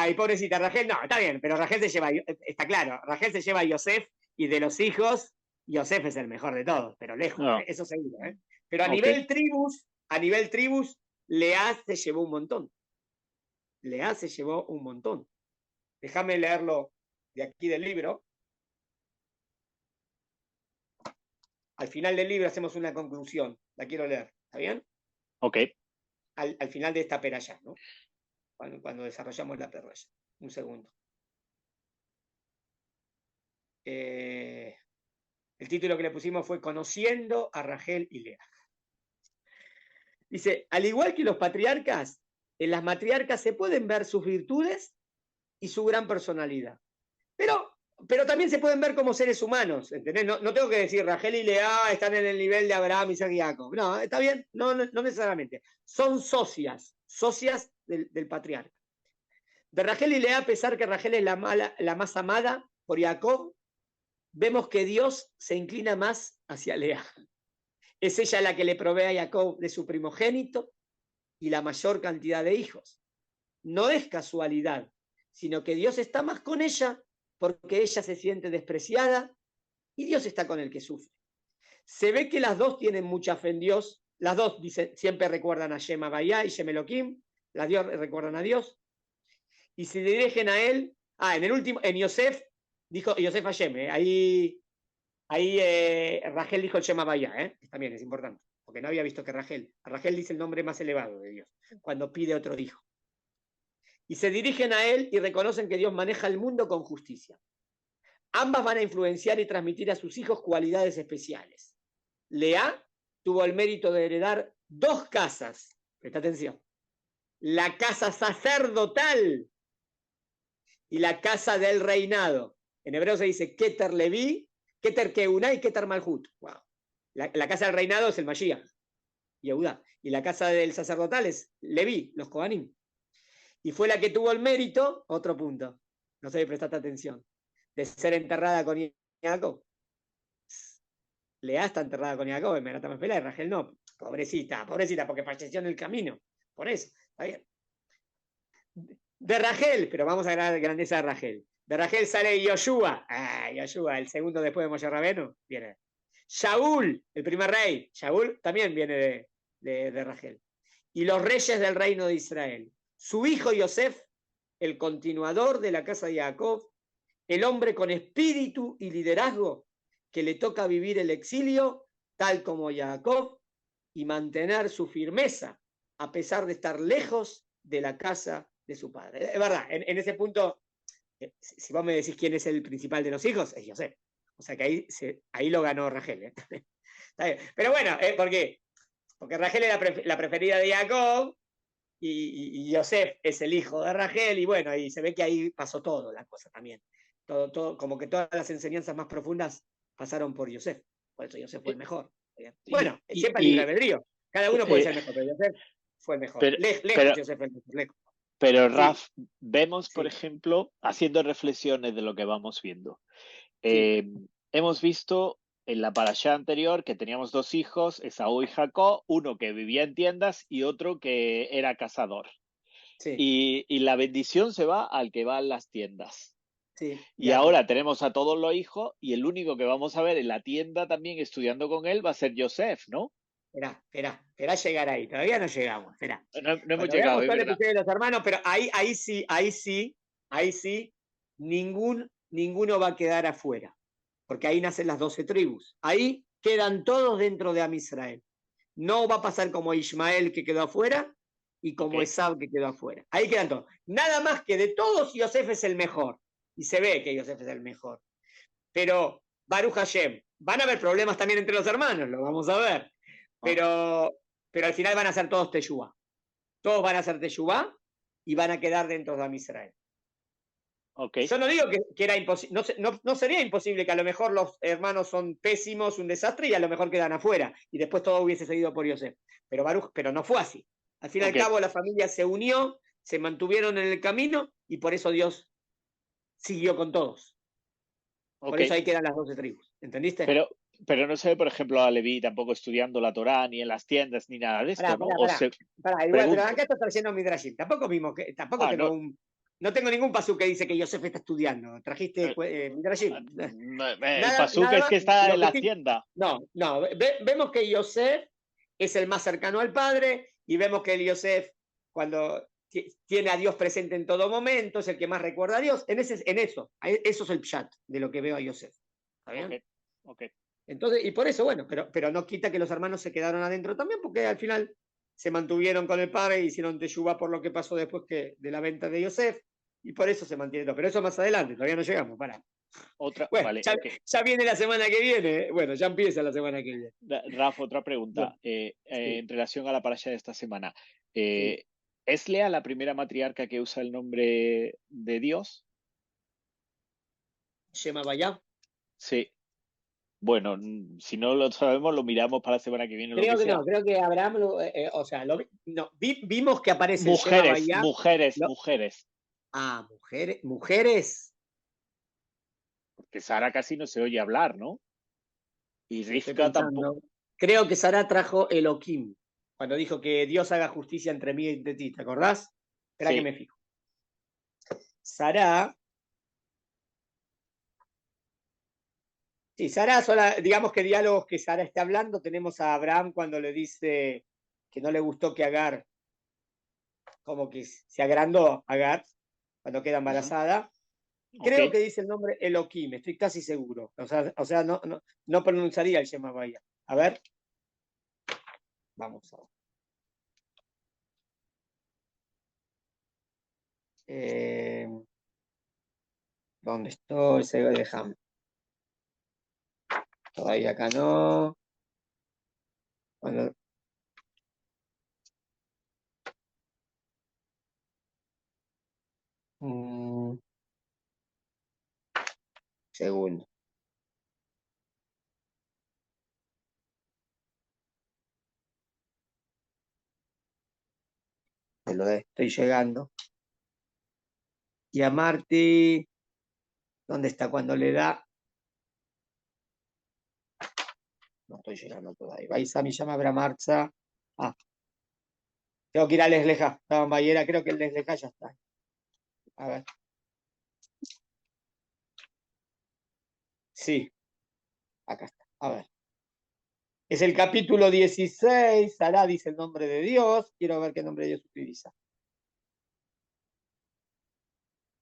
y pobrecita, Rachel, no, está bien, pero Rachel se lleva, está claro, Rachel se lleva a Yosef y de los hijos, Yosef es el mejor de todos, pero lejos, No. eso seguro. Pero a nivel tribus, Lea se llevó un montón. Déjame leerlo de aquí del libro. Al final del libro hacemos una conclusión, la quiero leer, ¿está bien? Ok. Al final de esta peralla, ¿no? Cuando desarrollamos la peralla. Un segundo. El título que le pusimos fue Conociendo a Rachel y Lea. Dice, al igual que los patriarcas, en las matriarcas se pueden ver sus virtudes y su gran personalidad. Pero también se pueden ver como seres humanos, ¿entendés? No tengo que decir Rachel y Lea están en el nivel de Abraham, Isaac y Jacob. No, está bien, no necesariamente. Son socias del patriarca. De Rachel y Lea, a pesar que Rachel es la más amada por Jacob, vemos que Dios se inclina más hacia Lea. Es ella la que le provee a Jacob de su primogénito y la mayor cantidad de hijos. No es casualidad, sino que Dios está más con ella porque ella se siente despreciada y Dios está con el que sufre. Se ve que las dos tienen mucha fe en Dios. Las dos siempre recuerdan a Shema Bayá y Shem Elohim. Las dos recuerdan a Dios. Y se dirigen a él. En Yosef, dijo Yosef Hashem. Ahí Rachel dijo el Shema Bayá. También es importante. Porque no había visto que Rachel dice el nombre más elevado de Dios. Cuando pide otro hijo. Y se dirigen a él y reconocen que Dios maneja el mundo con justicia. Ambas van a influenciar y transmitir a sus hijos cualidades especiales. Lea tuvo el mérito de heredar 2 casas. Presta atención. La casa sacerdotal y la casa del reinado. En hebreo se dice Keter Leví, Keter Keuná y Keter Malhut. Wow. La casa del reinado es el Mashiach, Yehudá. Y la casa del sacerdotal es Leví, los Kohanim. Y fue la que tuvo el mérito, otro punto, no sé si prestaste atención, de ser enterrada con Jacob. Lea está enterrada con Jacob en Merat Machpelah y Rachel no. Pobrecita, pobrecita, porque falleció en el camino. Por eso, está bien. De Rachel, pero vamos a la grandeza de Rachel. De Rachel sale Yoshua. Yoshua, el segundo después de Moshe Rabenu, viene. Shaul, el primer rey. Shaul también viene de Rachel. Y los reyes del reino de Israel. Su hijo Yosef, el continuador de la casa de Jacob, el hombre con espíritu y liderazgo que le toca vivir el exilio, tal como Jacob, y mantener su firmeza, a pesar de estar lejos de la casa de su padre. Es verdad, en ese punto, si vos me decís quién es el principal de los hijos, es Yosef. O sea que ahí lo ganó Rachel. Está bien. Pero bueno, ¿por qué? Porque Rachel era la preferida de Jacob y Yosef es el hijo de Rachel, y bueno, y se ve que ahí pasó todo la cosa también. Todo, como que todas las enseñanzas más profundas pasaron por Yosef. Por eso Yosef fue el mejor. Bueno, siempre libre albedrío. Cada uno puede ser mejor, pero Yosef fue el mejor. Lejos Yosef fue el mejor, lejos. Pero Raf, vemos, por ejemplo, haciendo reflexiones de lo que vamos viendo. Hemos visto en la parashá anterior que teníamos 2 hijos, Esaú y Jacob, uno que vivía en tiendas y otro que era cazador. Sí. Y la bendición se va al que va a las tiendas. Sí, y ahora tenemos a todos los hijos y el único que vamos a ver en la tienda también estudiando con él va a ser Yosef, ¿no? Esperá llegar ahí. Todavía no llegamos. Esperá. No hemos llegado, es verdad. De los hermanos, pero ahí sí, ninguno va a quedar afuera. Porque ahí nacen las 12 tribus. Ahí quedan todos dentro de Am Israel. No va a pasar como Ismael que quedó afuera y como Esab que quedó afuera. Ahí quedan todos. Nada más que de todos, Yosef es el mejor. Y se ve que Yosef es el mejor. Pero Baruch Hashem, van a haber problemas también entre los hermanos, lo vamos a ver. Pero al final van a ser todos Teshuvá. Todos van a ser Teshuvá y van a quedar dentro de Am Israel. Yo no digo que era imposible, no sería imposible que a lo mejor los hermanos son pésimos, un desastre, y a lo mejor quedan afuera, y después todo hubiese seguido por Yosef. Pero no fue así. Al fin y al cabo la familia se unió, se mantuvieron en el camino, y por eso Dios siguió con todos. Por eso ahí quedan las 12 tribus. ¿Entendiste? Pero no se ve, por ejemplo, a Leví tampoco estudiando la Torá, ni en las tiendas, ni nada de esto, ¿no? Pero acá estás trayendo Midrashim. Tampoco mismo, tampoco tengo no tengo ningún pasú que dice que Yosef está estudiando. ¿Trajiste Midrashim? El pasú es que está en la tienda. No. Vemos que Yosef es el más cercano al Padre, y vemos que el Yosef, cuando tiene a Dios presente en todo momento, es el que más recuerda a Dios. Eso es el pshat de lo que veo a Yosef. ¿Está bien? Entonces, y por eso, bueno, pero no quita que los hermanos se quedaron adentro también, porque al final se mantuvieron con el padre e hicieron teshuvá por lo que pasó después de la venta de Yosef, y por eso se mantiene. Pero eso más adelante, todavía no llegamos, ya viene la semana que viene, bueno, ya empieza la semana que viene. Rafa, otra pregunta, en relación a la parasha de esta semana. ¿Es Lea la primera matriarca que usa el nombre de Dios? Shema Vaya. Sí. Bueno, si no lo sabemos, lo miramos para la semana que viene. Creo que Abraham, vimos que aparece mujeres. mujeres. Mujeres. Porque Sara casi no se oye hablar, ¿no? Y Rivka tampoco. Creo que Sara trajo Elohim, cuando dijo que Dios haga justicia entre mí y entre ti, ¿te acordás? Espera que me fijo. Sara. Sí, Sara, digamos que diálogos que Sara esté hablando, tenemos a Abraham cuando le dice que no le gustó que Agar, como que se agrandó Agar cuando queda embarazada. Creo que dice el nombre Elohim, estoy casi seguro. O sea no pronunciaría el Shema Vaya. A ver. Vamos a ver. ¿Dónde estoy? Se dejamos. todavía acá no. Bueno. Segundo. Estoy llegando. Y a Marty, ¿dónde está cuando le da? No estoy llegando todavía. Baisa me llama Bramarza. Ah. Tengo que ir a Lesleja. Estaba en Bayera, creo que el Lesleja ya está. A ver. Sí. Acá está. A ver. Es el capítulo 16. Sará dice el nombre de Dios. Quiero ver qué nombre de Dios utiliza.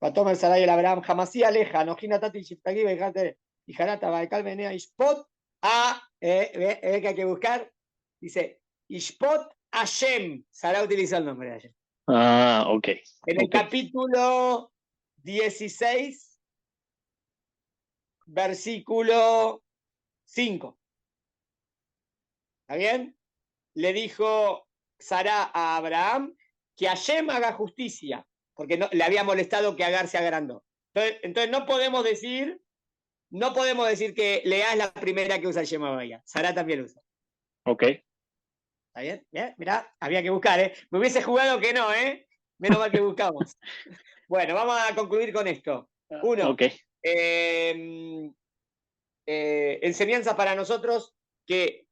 Patomer Saray el Abraham Jamasí aleja. Nojina Tati Shiftagui Bejate. Y Jarata Baekal Benea Ishpot. Que hay que buscar. Dice Ishpot Hashem. Sará utiliza el nombre de Hashem. Ah, ok. En el capítulo 16, versículo 5. ¿Está bien? Le dijo Sará a Abraham que Hashem haga justicia, porque no, le había molestado que Agar se agrandó. Entonces no podemos decir que Lea es la primera que usa Hashem Abaya. Sará también lo usa. Ok. ¿Está bien? ¿Bien? Mirá, había que buscar, ¿eh? Me hubiese jugado que no, ¿eh? Menos mal que buscamos. Bueno, vamos a concluir con esto. Uno, okay. Enseñanza para nosotros que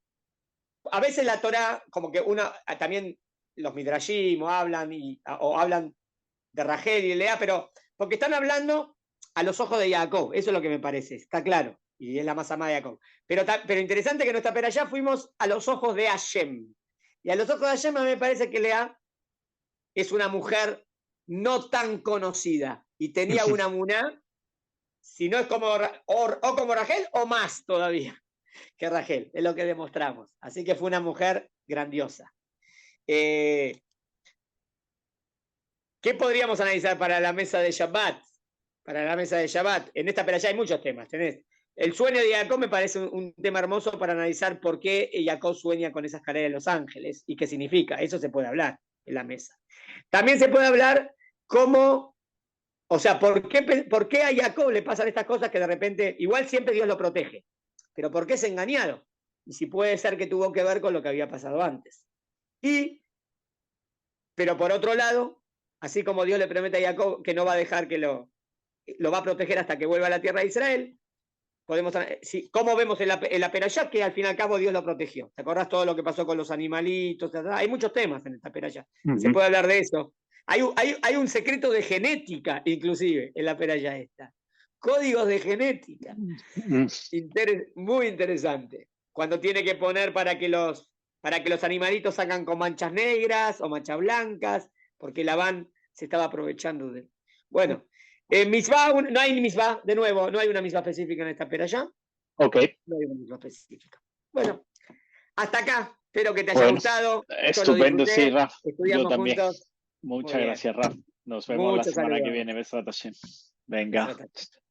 a veces la Torá, como que también los Midrashim hablan de Rachel y Lea, pero porque están hablando a los ojos de Jacob, eso es lo que me parece, está claro, y es la más amada de Jacob. Pero interesante que nuestra perashá fuimos a los ojos de Hashem, y a los ojos de Hashem a mí me parece que Lea es una mujer no tan conocida, y tenía una muná, si no es como, o como Rachel, o más todavía que Rachel, es lo que demostramos. Así que fue una mujer grandiosa. ¿Qué podríamos analizar para la mesa de Shabbat? Para la mesa de Shabbat, en esta perashá hay muchos temas. Tenés el sueño de Jacob, me parece un tema hermoso para analizar por qué Jacob sueña con esas escalera de los ángeles y qué significa. Eso se puede hablar en la mesa. También se puede hablar cómo, o sea, por qué a Jacob le pasan estas cosas que de repente, igual siempre Dios lo protege, pero por qué es engañado. Y si puede ser que tuvo que ver con lo que había pasado antes. Pero por otro lado, así como Dios le promete a Jacob que no va a dejar que lo va a proteger hasta que vuelva a la tierra de Israel, ¿cómo vemos en la perashá que al fin y al cabo Dios lo protegió? ¿Te acordás todo lo que pasó con los animalitos? Hay muchos temas en esta perashá. Se puede hablar de eso. Hay un secreto de genética, inclusive, en la perashá esta. Códigos de genética. Muy interesante. Cuando tiene que poner para que los animalitos salgan con manchas negras o manchas blancas, porque Labán se estaba aprovechando de... Bueno, misbah, no hay misbah, de nuevo, no hay una misbah específica en esta perashá. Ok. No hay una misbah específica. Bueno, hasta acá. Espero que te haya gustado. Estupendo, sí, Raf. Estudiamos yo también. juntos. Muchas gracias, Raf. Nos vemos la semana que viene. Besrat Hashem. Venga.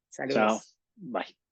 Saludos. Chao. Bye.